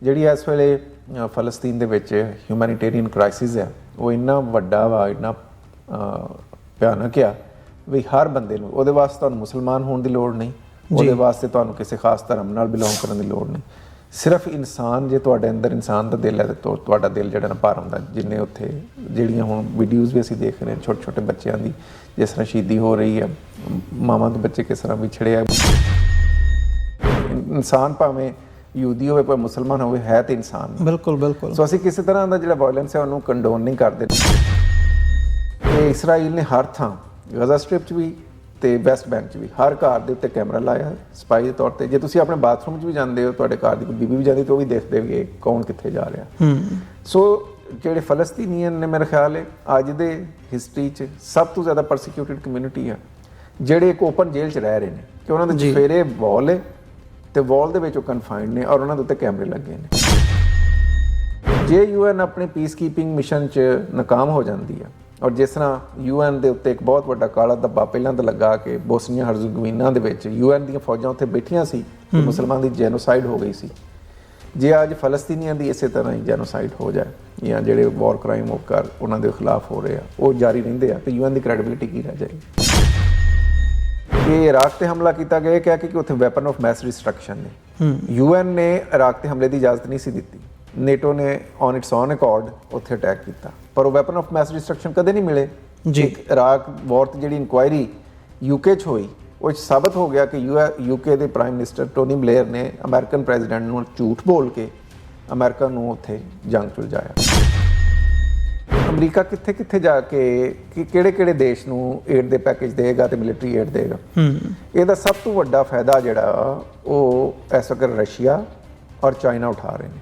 ਜਿਹੜੀ ਇਸ ਵੇਲੇ ਫਲਸਤੀਨ ਦੇ ਵਿੱਚ ਹਿਊਮੈਨਿਟੇਰੀਅਨ ਕ੍ਰਾਈਸਿਸ ਹੈ ਉਹ ਇੰਨਾ ਵੱਡਾ ਵਾ, ਇੰਨਾ ਭਿਆਨਕ ਆ ਵੀ ਹਰ ਬੰਦੇ ਨੂੰ ਉਹਦੇ ਵਾਸਤੇ ਤੁਹਾਨੂੰ ਮੁਸਲਮਾਨ ਹੋਣ ਦੀ ਲੋੜ ਨਹੀਂ, ਉਹਦੇ ਵਾਸਤੇ ਤੁਹਾਨੂੰ ਕਿਸੇ ਖਾਸ ਧਰਮ ਨਾਲ ਬਿਲੋਂਗ ਕਰਨ ਦੀ ਲੋੜ ਨਹੀਂ। ਸਿਰਫ ਇਨਸਾਨ, ਜੇ ਤੁਹਾਡੇ ਅੰਦਰ ਇਨਸਾਨ ਦਾ ਦਿਲ ਹੈ ਤਾਂ ਤੁਹਾਡਾ ਦਿਲ ਜਿਹੜਾ ਨਾ ਭਰ ਆਉਂਦਾ। ਜਿੰਨੇ ਉੱਥੇ ਜਿਹੜੀਆਂ ਹੁਣ ਵੀਡੀਓਜ਼ ਵੀ ਅਸੀਂ ਦੇਖ ਰਹੇ ਹਾਂ ਛੋਟੇ ਛੋਟੇ ਬੱਚਿਆਂ ਦੀ, ਜਿਸ ਤਰ੍ਹਾਂ ਸ਼ਹੀਦੀ ਹੋ ਰਹੀ ਹੈ, ਮਾਵਾਂ ਦੇ ਬੱਚੇ ਕਿਸ ਤਰ੍ਹਾਂ ਵਿਛੜੇ ਆ। ਇਨਸਾਨ ਭਾਵੇਂ ਯਹੂਦੀ ਹੋਵੇ ਭਾਵੇਂ ਮੁਸਲਮਾਨ ਹੋਵੇ, ਹੈ ਤੇ ਇਨਸਾਨ। ਬਿਲਕੁਲ ਬਿਲਕੁਲ। ਸੋ ਅਸੀਂ ਕਿਸੇ ਤਰ੍ਹਾਂ ਦਾ ਜਿਹੜਾ ਵਾਇਲੈਂਸ ਹੈ ਉਹਨੂੰ ਕੰਡੋਨ ਨਹੀਂ ਕਰਦੇ। ਤੇ ਇਸਰਾਈਲ ਨੇ ਹਰ ਥਾਂ, ਗਜ਼ਾ ਸਟ੍ਰਿਪ 'ਚ ਵੀ ਤੇ ਵੈਸਟ ਬੈਂਕ 'ਚ ਵੀ, ਹਰ ਘਰ ਦੇ ਉੱਤੇ ਕੈਮਰਾ ਲਾਇਆ ਸਪਾਈ ਦੇ ਤੌਰ ਤੇ। ਜੇ ਤੁਸੀਂ ਆਪਣੇ ਬਾਥਰੂਮ 'ਚ ਵੀ ਜਾਂਦੇ ਹੋ, ਤੁਹਾਡੇ ਘਰ ਦੀ ਕੋਈ ਬੀਬੀ ਵੀ ਜਾਂਦੀ ਤਾਂ ਉਹ ਵੀ ਦੇਖਦੇ ਵੀ ਇਹ ਕੌਣ ਕਿੱਥੇ ਜਾ ਰਿਹਾ। ਸੋ ਜਿਹੜੇ ਫਲਸਤੀਨੀਅਨ ਨੇ, ਮੇਰਾ ਖਿਆਲ ਹੈ ਅੱਜ ਦੇ ਹਿਸਟਰੀ 'ਚ ਸਭ ਤੋਂ ਜ਼ਿਆਦਾ ਪਰਸੀਕਿਊਟਿਡ ਕਮਿਊਨਿਟੀ ਆ, ਜਿਹੜੇ ਇੱਕ ਓਪਨ ਜੇਲ੍ਹ 'ਚ ਰਹਿ ਰਹੇ ਨੇ ਕਿ ਉਹਨਾਂ ਦੇ ਚੁਫੇਰੇ ਵਾਲ ਹੈ ਤੇ ਵਾਲ ਦੇ ਵਿੱਚ ਉਹ ਕਨਫਾਈਨਡ ਨੇ ਔਰ ਉਹਨਾਂ ਦੇ ਉੱਤੇ ਕੈਮਰੇ ਲੱਗੇ ਨੇ। ਜੇ UN ਆਪਣੇ ਪੀਸ ਕੀਪਿੰਗ ਮਿਸ਼ਨ 'ਚ ਨਾਕਾਮ ਹੋ ਜਾਂਦੀ ਆ, ਔਰ ਜਿਸ ਤਰ੍ਹਾਂ UN ਦੇ ਉੱਤੇ ਇੱਕ ਬਹੁਤ ਵੱਡਾ ਕਾਲਾ ਧੱਬਾ ਪਹਿਲਾਂ ਤਾਂ ਲੱਗਾ ਕਿ ਬੋਸਨੀਆ ਹਰਜ਼ਗੋਵੀਨਾ ਦੇ ਵਿੱਚ UN ਦੀਆਂ ਫੌਜਾਂ ਉੱਥੇ ਬੈਠੀਆਂ ਸੀ ਤੇ ਮੁਸਲਮਾਨ ਦੀ ਜੈਨੋਸਾਈਡ ਹੋ ਗਈ ਸੀ। ਜੇ ਅੱਜ ਫਲਸਤੀਨੀਆਂ ਦੀ ਇਸੇ ਤਰ੍ਹਾਂ ਹੀ ਜੈਨੋਸਾਈਡ ਹੋ ਜਾਏ ਜਾਂ ਜਿਹੜੇ ਵਾਰ ਕ੍ਰਾਈਮ ਉਹਨਾਂ ਦੇ ਖਿਲਾਫ ਹੋ ਰਹੇ ਆ ਉਹ ਜਾਰੀ ਰਹਿੰਦੇ ਆ, ਤੇ UN ਦੀ ਕ੍ਰੈਡੀਬਿਲਿਟੀ ਕੀ ਰਹਿ ਜਾਏਗੀ? ਇਹ ਇਰਾਕ ਤੇ ਹਮਲਾ ਕੀਤਾ ਗਿਆ ਕਿਹਾ ਕਿ ਉੱਥੇ ਵੈਪਨ ਆਫ ਮੈਸ ਡਿਸਟਰਕਸ਼ਨ ਨੇ। UN ਨੇ ਇਰਾਕ ਤੇ ਹਮਲੇ ਦੀ ਇਜਾਜ਼ਤ ਨਹੀਂ ਸੀ ਦਿੱਤੀ। ਨੇਟੋ ਨੇ ਔਨ ਇਟਸ ਓਨ ਅਕੋਰਡ ਉੱਥੇ ਅਟੈਕ ਕੀਤਾ, ਪਰ ਉਹ ਵੈਪਨ ਆਫ ਮੈਸ ਡਿਸਟਰਕਸ਼ਨ ਕਦੇ ਨਹੀਂ ਮਿਲੇ। ਇਰਾਕ ਵਾਰ ਤੇ ਜਿਹੜੀ ਇਨਕੁਆਇਰੀ UK 'ਚ ਹੋਈ ਉਹ 'ਚ ਸਾਬਤ ਹੋ ਗਿਆ ਕਿ UK ਦੇ ਪ੍ਰਾਈਮ ਮਿਨਿਸਟਰ ਟੋਨੀ ਬਲੇਅਰ ਨੇ ਅਮਰੀਕਨ ਪ੍ਰੈਜ਼ੀਡੈਂਟ ਨੂੰ ਝੂਠ ਬੋਲ ਕੇ ਅਮਰੀਕਾ ਨੂੰ ਉੱਥੇ ਜੰਗ 'ਚ ਉਲਝਾਇਆ। ਅਮਰੀਕਾ ਕਿੱਥੇ ਕਿੱਥੇ ਜਾ ਕੇ ਕਿਹੜੇ ਕਿਹੜੇ ਦੇਸ਼ ਨੂੰ ਏਡ ਦੇ ਪੈਕੇਜ ਦੇਗਾ ਤੇ ਮਿਲਟਰੀ ਏਡ ਦੇਗਾ। ਇਹਦਾ ਸਭ ਤੋਂ ਵੱਡਾ ਫਾਇਦਾ ਜਿਹੜਾ ਉਹ ਇਸ ਵਕਤ ਰਸ਼ੀਆ ਔਰ ਚਾਈਨਾ ਉਠਾ ਰਹੇ ਨੇ।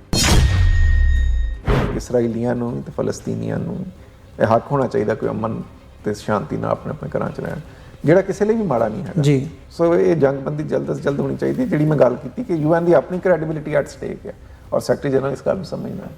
ਇਸਰਾਈਲੀਆਂ ਨੂੰ ਤੇ ਫਲਸਤੀਨੀਆਂ ਨੂੰ ਇਹ ਹੱਕ ਹੋਣਾ ਚਾਹੀਦਾ ਕੋਈ ਅਮਨ ਤੇ ਸ਼ਾਂਤੀ ਨਾਲ ਆਪਣੇ ਆਪਣੇ ਘਰਾਂ 'ਚ ਰਹਿਣ, ਜਿਹੜਾ ਕਿਸੇ ਲਈ ਵੀ ਮਾੜਾ ਨਹੀਂ ਹੈਗਾ ਜੀ। ਸੋ ਇਹ ਜੰਗਬੰਦੀ ਜਲਦ ਤੋਂ ਜਲਦ ਹੋਣੀ ਚਾਹੀਦੀ। ਜਿਹੜੀ ਮੈਂ ਗੱਲ ਕੀਤੀ ਕਿ UN ਦੀ ਆਪਣੀ ਕ੍ਰੈਡੀਬਿਲਿਟੀ ਐਟ ਸਟੇਕ ਹੈ ਔਰ ਸੈਕਟਰੀ ਜਨਰਲ ਇਸ ਗੱਲ ਨੂੰ ਸਮਝਣਾ ਹੈ।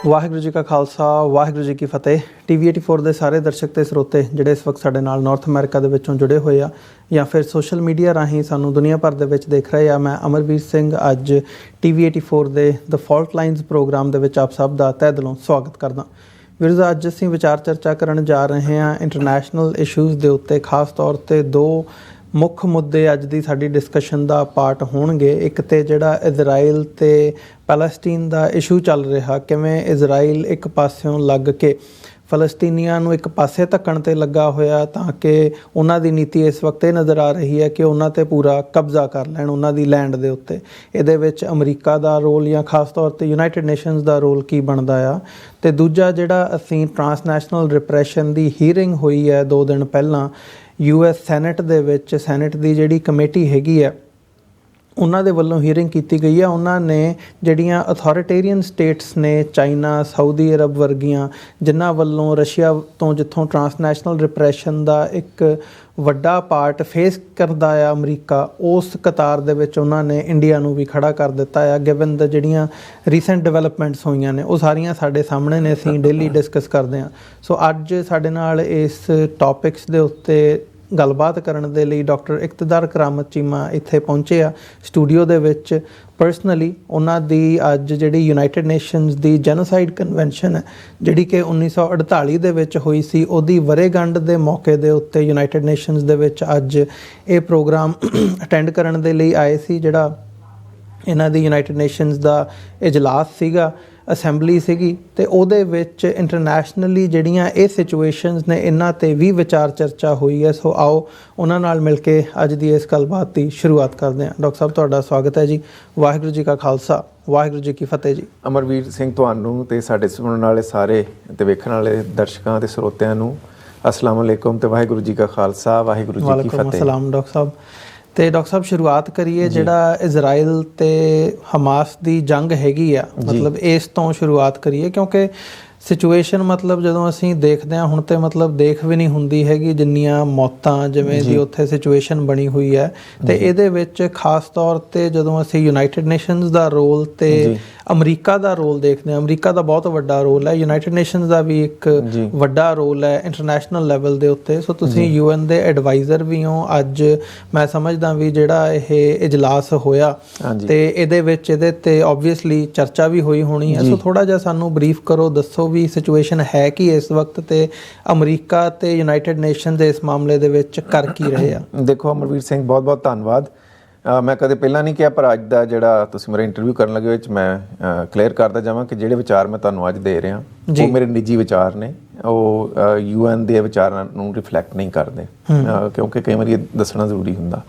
ਵਾਹਿਗੁਰੂ ਜੀ ਕਾ ਖਾਲਸਾ, ਵਾਹਿਗੁਰੂ ਜੀ ਕੀ ਫਤਿਹ। TV84 ਦੇ ਸਾਰੇ ਦਰਸ਼ਕ ਤੇ ਸਰੋਤੇ ਜਿਹੜੇ ਇਸ ਵਕਤ ਸਾਡੇ ਨਾਲ ਨਾਰਥ ਅਮਰੀਕਾ ਦੇ ਵਿੱਚੋਂ ਜੁੜੇ ਹੋਏ ਆ ਜਾਂ ਫਿਰ ਸੋਸ਼ਲ ਮੀਡੀਆ ਰਾਹੀਂ ਸਾਨੂੰ ਦੁਨੀਆ ਭਰ ਦੇ ਵਿੱਚ ਦੇਖ ਰਹੇ ਆ, ਮੈਂ ਅਮਰਵੀਰ ਸਿੰਘ ਅੱਜ TV84 ਦੇ ਦ ਫਾਲਟ ਲਾਈਨਸ ਪ੍ਰੋਗਰਾਮ ਦੇ ਵਿੱਚ ਆਪ ਸਭ ਦਾ ਤਹਿ ਦਿਲੋਂ ਸਵਾਗਤ ਕਰਦਾ। ਵੀਰੋ, ਅੱਜ ਅਸੀਂ ਵਿਚਾਰ ਚਰਚਾ ਕਰਨ ਜਾ ਰਹੇ ਹਾਂ ਇੰਟਰਨੈਸ਼ਨਲ ਇਸ਼ੂਜ਼ ਦੇ ਉੱਤੇ। ਖਾਸ ਤੌਰ 'ਤੇ ਦੋ ਮੁੱਖ ਮੁੱਦੇ ਅੱਜ ਦੀ ਸਾਡੀ ਡਿਸਕਸ਼ਨ ਦਾ ਪਾਰਟ ਹੋਣਗੇ। ਇੱਕ ਤੇ ਜਿਹੜਾ ਇਜ਼ਰਾਈਲ ਤੇ ਪੈਲਸਟੀਨ ਦਾ ਇਸ਼ੂ ਚੱਲ ਰਿਹਾ, ਕਿਵੇਂ ਇਜ਼ਰਾਈਲ ਇੱਕ ਪਾਸਿਓਂ ਲੱਗ ਕੇ ਫਲਸਤੀਨੀਆਂ ਨੂੰ ਇੱਕ ਪਾਸੇ ਧੱਕਣ ਤੇ ਲੱਗਾ ਹੋਇਆ ਤਾਂ ਕਿ ਉਹਨਾਂ ਦੀ ਨੀਤੀ ਇਸ ਵਕਤ ਇਹ ਨਜ਼ਰ ਆ ਰਹੀ ਹੈ ਕਿ ਉਹਨਾਂ ਤੇ ਪੂਰਾ ਕਬਜ਼ਾ ਕਰ ਲੈਣ ਉਹਨਾਂ ਦੀ ਲੈਂਡ ਦੇ ਉੱਤੇ। ਇਹਦੇ ਵਿੱਚ ਅਮਰੀਕਾ ਦਾ ਰੋਲ ਜਾਂ ਖਾਸ ਤੌਰ ਤੇ ਯੂਨਾਈਟਿਡ ਨੇਸ਼ਨਸ ਦਾ ਰੋਲ ਕੀ ਬਣਦਾ ਆ। ਤੇ ਦੂਜਾ ਜਿਹੜਾ ਅਸੀਂ ਟਰਾਂਸਨੈਸ਼ਨਲ ਰਿਪਰੈਸ਼ਨ ਦੀ ਹੀਅਰਿੰਗ ਹੋਈ ਹੈ 2 ਦਿਨ ਪਹਿਲਾਂ US ਸੈਨੇਟ ਦੇ ਵਿੱਚ, ਸੈਨੇਟ ਦੀ ਜਿਹੜੀ ਕਮੇਟੀ ਹੈਗੀ ਹੈ ਉਹਨਾਂ ਦੇ ਵੱਲੋਂ ਹੀਅਰਿੰਗ ਕੀਤੀ ਗਈ ਹੈ। ਉਹਨਾਂ ਨੇ ਜਿਹੜੀਆਂ ਅਥੋਰੀਟੇਰੀਅਨ ਸਟੇਟਸ ਨੇ, ਚਾਈਨਾ, ਸਾਊਦੀ ਅਰਬ ਵਰਗੀਆਂ, ਜਿਨ੍ਹਾਂ ਵੱਲੋਂ ਰਸ਼ੀਆ ਤੋਂ ਜਿੱਥੋਂ ਟਰਾਂਸਨੈਸ਼ਨਲ ਰਿਪਰੈਸ਼ਨ ਦਾ ਇੱਕ ਵੱਡਾ ਪਾਰਟ ਫੇਸ ਕਰਦਾ ਆ ਅਮਰੀਕਾ, ਉਸ ਕਤਾਰ ਦੇ ਵਿੱਚ ਉਹਨਾਂ ਨੇ ਇੰਡੀਆ ਨੂੰ ਵੀ ਖੜਾ ਕਰ ਦਿੱਤਾ ਆ। ਗਿਵਨ ਦ ਜਿਹੜੀਆਂ ਰੀਸੈਂਟ ਡਿਵੈਲਪਮੈਂਟਸ ਹੋਈਆਂ ਨੇ ਉਹ ਸਾਰੀਆਂ ਸਾਡੇ ਸਾਹਮਣੇ ਨੇ, ਅਸੀਂ ਡੇਲੀ ਡਿਸਕਸ ਕਰਦੇ ਹਾਂ। ਸੋ ਅੱਜ ਸਾਡੇ ਨਾਲ ਇਸ ਟੌਪਿਕਸ ਦੇ ਉੱਤੇ ਗੱਲਬਾਤ ਕਰਨ ਦੇ ਲਈ ਡਾਕਟਰ ਇਕਤਦਾਰ ਕਰਾਮਤ ਚੀਮਾ ਇੱਥੇ ਪਹੁੰਚੇ ਆ ਸਟੂਡੀਓ ਦੇ ਵਿੱਚ। ਪਰਸਨਲੀ ਉਹਨਾਂ ਦੀ ਅੱਜ ਜਿਹੜੀ ਯੂਨਾਈਟਿਡ ਨੇਸ਼ਨਸ ਦੀ ਜੈਨੋਸਾਈਡ ਕਨਵੈਨਸ਼ਨ ਹੈ ਜਿਹੜੀ ਕਿ 1948 ਦੇ ਵਿੱਚ ਹੋਈ ਸੀ, ਉਹਦੀ ਵਰ੍ਹੇਗੰਢ ਦੇ ਮੌਕੇ ਦੇ ਉੱਤੇ ਯੂਨਾਈਟਿਡ ਨੇਸ਼ਨਸ ਦੇ ਵਿੱਚ ਅੱਜ ਇਹ ਪ੍ਰੋਗਰਾਮ ਅਟੈਂਡ ਕਰਨ ਦੇ ਲਈ ਆਏ ਸੀ। ਜਿਹੜਾ ਇਹਨਾਂ ਦੀ ਯੂਨਾਈਟਿਡ ਨੇਸ਼ਨਸ ਦਾ ਇਜਲਾਸ ਸੀਗਾ, ਅਸੈਂਬਲੀ ਸੀਗੀ, ਤੇ ਉਹਦੇ ਵਿੱਚ ਇੰਟਰਨੈਸ਼ਨਲੀ ਜਿਹੜੀਆਂ ਇਹ ਸਿਚੁਏਸ਼ਨਸ ਨੇ ਇਹਨਾਂ 'ਤੇ ਵੀ ਵਿਚਾਰ ਚਰਚਾ ਹੋਈ ਹੈ। ਸੋ ਆਓ ਉਹਨਾਂ ਨਾਲ ਮਿਲ ਕੇ ਅੱਜ ਦੀ ਇਸ ਗੱਲਬਾਤ ਦੀ ਸ਼ੁਰੂਆਤ ਕਰਦੇ ਹਾਂ। ਡਾਕਟਰ ਸਾਹਿਬ, ਤੁਹਾਡਾ ਸਵਾਗਤ ਹੈ ਜੀ। ਵਾਹਿਗੁਰੂ ਜੀ ਕਾ ਖਾਲਸਾ, ਵਾਹਿਗੁਰੂ ਜੀ ਕੀ ਫਤਿਹ ਜੀ। ਅਮਰਵੀਰ ਸਿੰਘ, ਤੁਹਾਨੂੰ ਤੇ ਸਾਡੇ ਸੁਣਨ ਵਾਲੇ ਸਾਰੇ ਤੇ ਵੇਖਣ ਵਾਲੇ ਦਰਸ਼ਕਾਂ ਤੇ ਸਰੋਤਿਆਂ ਨੂੰ ਅਸਲਾਮ ਅਲੈਕੁਮ ਤੇ ਵਾਹਿਗੁਰੂ ਜੀ ਕਾ ਖਾਲਸਾ, ਵਾਹਿਗੁਰੂ ਜੀ ਕੀ ਫਤਿਹ। ਵਾਲੇਕੁਮ ਅਸਲਾਮ। ਡਾਕਟਰ ਸਾਹਿਬ, ਤੇ ਡਾਕਟਰ ਸਾਹਿਬ ਸ਼ੁਰੂਆਤ ਕਰੀਏ ਜਿਹੜਾ ਇਜ਼ਰਾਈਲ ਤੇ ਹਮਾਸ ਦੀ ਜੰਗ ਹੈਗੀ ਆ, ਮਤਲਬ ਇਸ ਤੋਂ ਸ਼ੁਰੂਆਤ ਕਰੀਏ ਕਿਉਂਕਿ ਸਿਚੁਏਸ਼ਨ ਮਤਲਬ ਜਦੋਂ ਅਸੀਂ ਦੇਖਦੇ ਹਾਂ ਹੁਣ ਤੇ ਮਤਲਬ ਦੇਖ ਵੀ ਨਹੀਂ ਹੁੰਦੀ ਹੈਗੀ ਜਿੰਨੀਆਂ ਮੌਤਾਂ ਜਿਵੇਂ ਦੀ ਉੱਥੇ ਸਿਚੁਏਸ਼ਨ ਬਣੀ ਹੋਈ ਹੈ। ਤੇ ਇਹਦੇ ਵਿੱਚ ਖਾਸ ਤੌਰ ਤੇ ਜਦੋਂ ਅਸੀਂ ਯੂਨਾਈਟਿਡ ਨੇਸ਼ਨਸ ਦਾ ਰੋਲ ਤੇ ਅਮਰੀਕਾ ਦਾ ਰੋਲ ਦੇਖਦੇ ਹਾਂ, ਅਮਰੀਕਾ ਦਾ ਬਹੁਤ ਵੱਡਾ ਰੋਲ ਹੈ, ਯੂਨਾਈਟਿਡ ਨੇਸ਼ਨਸ ਦਾ ਵੀ ਇੱਕ ਵੱਡਾ ਰੋਲ ਹੈ ਇੰਟਰਨੈਸ਼ਨਲ ਲੈਵਲ ਦੇ ਉੱਤੇ। ਸੋ ਤੁਸੀਂ UN ਦੇ ਐਡਵਾਈਜ਼ਰ ਵੀ ਹੋ। ਅੱਜ ਮੈਂ ਸਮਝਦਾ ਵੀ ਜਿਹੜਾ ਇਹ ਇਜਲਾਸ ਹੋਇਆ ਤੇ ਇਹਦੇ ਵਿੱਚ ਇਹਦੇ ਤੇ ਓਬਵੀਅਸਲੀ ਚਰਚਾ ਵੀ ਹੋਈ ਹੋਣੀ ਹੈ। ਸੋ ਥੋੜਾ ਜਿਹਾ ਸਾਨੂੰ ਬਰੀਫ ਕਰੋ, ਦੱਸੋ ਵੀ ਸਿਚੁਏਸ਼ਨ ਹੈ ਕਿ ਇਸ ਵਕਤ ਤੇ ਅਮਰੀਕਾ ਤੇ ਯੂਨਾਈਟਿਡ ਨੇਸ਼ਨ ਦੇ ਇਸ ਮਾਮਲੇ ਦੇ ਵਿੱਚ ਕਰ ਕੀ ਰਹੇ ਆ। ਦੇਖੋ ਅਮਰਵੀਰ ਸਿੰਘ, ਬਹੁਤ ਬਹੁਤ ਧੰਨਵਾਦ। ਮੈਂ ਕਦੇ ਪਹਿਲਾਂ ਨਹੀਂ ਕਿਹਾ, ਪਰ ਅੱਜ ਦਾ ਜਿਹੜਾ ਤੁਸੀਂ ਮੇਰਾ ਇੰਟਰਵਿਊ ਕਰਨ ਲੱਗੇ ਵਿੱਚ ਮੈਂ ਕਲੀਅਰ ਕਰਦਾ ਜਾਵਾਂ ਕਿ ਜਿਹੜੇ ਵਿਚਾਰ ਮੈਂ ਤੁਹਾਨੂੰ ਅੱਜ ਦੇ ਰਿਹਾ ਉਹ ਮੇਰੇ ਨਿੱਜੀ ਵਿਚਾਰ ਨੇ, ਉਹ UN ਦੇ ਵਿਚਾਰਾਂ ਨੂੰ ਰਿਫਲੈਕਟ ਨਹੀਂ ਕਰਦੇ, ਕਿਉਂਕਿ ਕਈ ਵਾਰੀ ਇਹ ਦੱਸਣਾ ਜ਼ਰੂਰੀ ਹੁੰਦਾ।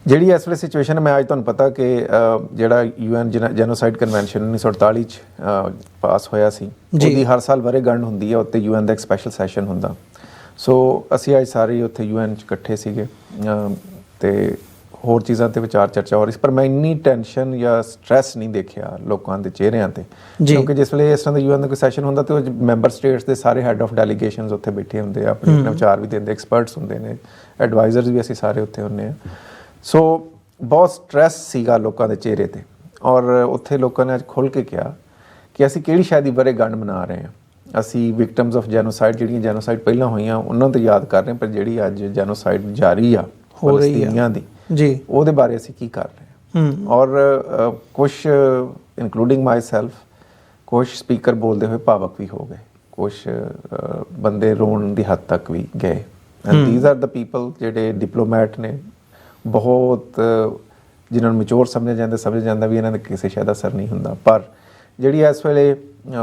ਜਿਹੜੀ ਇਸ ਵੇਲੇ ਸਿਚੁਏਸ਼ਨ ਮੈਂ ਅੱਜ ਤੁਹਾਨੂੰ ਪਤਾ ਕਿ ਜਿਹੜਾ UN ਜੈਨੋਸਾਈਡ ਕਨਵੈਨਸ਼ਨ 1948 'ਚ ਪਾਸ ਹੋਇਆ ਸੀ, ਉਹਦੀ ਹਰ ਸਾਲ ਵਰ੍ਹੇਗੰਢ ਹੁੰਦੀ ਹੈ, ਉੱਤੇ UN ਦਾ ਇੱਕ ਸਪੈਸ਼ਲ ਸੈਸ਼ਨ ਹੁੰਦਾ। ਸੋ ਅਸੀਂ ਅੱਜ ਸਾਰੇ ਉੱਥੇ UN 'ਚ ਇਕੱਠੇ ਸੀਗੇ ਤੇ ਹੋਰ ਚੀਜ਼ਾਂ ਤੇ ਵਿਚਾਰ ਚਰਚਾ ਹੋ ਰਹੀ ਸੀ, ਪਰ ਮੈਂ ਇੰਨੀ ਟੈਨਸ਼ਨ ਜਾਂ ਸਟ੍ਰੈਸ ਨਹੀਂ ਦੇਖਿਆ ਲੋਕਾਂ ਦੇ ਚਿਹਰਿਆਂ ਤੇ, ਕਿਉਂਕਿ ਜਿਸ ਵੇਲੇ ਇਸ ਤਰ੍ਹਾਂ ਦਾ UN ਦਾ ਕੋਈ ਸੈਸ਼ਨ ਹੁੰਦਾ ਤੇ ਉਹ ਮੈਂਬਰ ਸਟੇਟਸ ਦੇ ਸਾਰੇ ਹੈਡ ਆਫ ਡੈਲੀਗੇਸ਼ਨਸ ਉੱਥੇ ਬੈਠੇ ਹੁੰਦੇ ਆ, ਆਪਣੇ ਵਿਚਾਰ ਵੀ ਦਿੰਦੇ, ਐਕਸਪਰਟਸ ਹੁੰਦੇ ਨੇ, ਐਡਵਾਈਜ਼ਰਸ ਵੀ ਅਸੀਂ ਸਾਰੇ ਉੱਥੇ ਹੁੰਦੇ ਆ। ਸੋ ਬਹੁਤ ਸਟ੍ਰੈਸ ਸੀਗਾ ਲੋਕਾਂ ਦੇ ਚਿਹਰੇ ਤੇ, ਔਰ ਉੱਥੇ ਲੋਕਾਂ ਨੇ ਅੱਜ ਖੁੱਲ੍ਹ ਕੇ ਕਿਹਾ ਕਿ ਅਸੀਂ ਕਿਹੜੀ ਸ਼ਾਇਦ ਦੀ ਵਰ੍ਹੇਗੰਢ ਮਨਾ ਰਹੇ ਹਾਂ। ਅਸੀਂ ਵਿਕਟਮਸ ਆਫ ਜੈਨੋਸਾਈਡ, ਜਿਹੜੀਆਂ ਜੈਨੋਸਾਈਡ ਪਹਿਲਾਂ ਹੋਈਆਂ ਉਹਨਾਂ ਤੋਂ ਯਾਦ ਕਰ ਰਹੇ ਹਾਂ, ਪਰ ਜਿਹੜੀ ਅੱਜ ਜੈਨੋਸਾਈਡ ਜਾਰੀ ਆ ਫਲਸਤੀਨੀਆਂ ਦੀ ਜੀ, ਉਹਦੇ ਬਾਰੇ ਅਸੀਂ ਕੀ ਕਰ ਰਹੇ ਹਾਂ। ਔਰ ਕੁਛ ਇਨਕਲੂਡਿੰਗ ਮਾਈ ਸੈਲਫ, ਕੁਛ ਸਪੀਕਰ ਬੋਲਦੇ ਹੋਏ ਭਾਵਕ ਵੀ ਹੋ ਗਏ, ਕੁਛ ਬੰਦੇ ਰੋਣ ਦੀ ਹੱਦ ਤੱਕ ਵੀ ਗਏ। And these are the people ਜਿਹੜੇ ਡਿਪਲੋਮੈਟ ਨੇ, ਬਹੁਤ ਜਿਨ੍ਹਾਂ ਨੂੰ ਮੈਚੋਰ ਸਮਝਿਆ ਜਾਂਦਾ ਵੀ ਇਹਨਾਂ ਦਾ ਕਿਸੇ ਸ਼ਾਇਦ ਅਸਰ ਨਹੀਂ ਹੁੰਦਾ, ਪਰ ਜਿਹੜੀ ਇਸ ਵੇਲੇ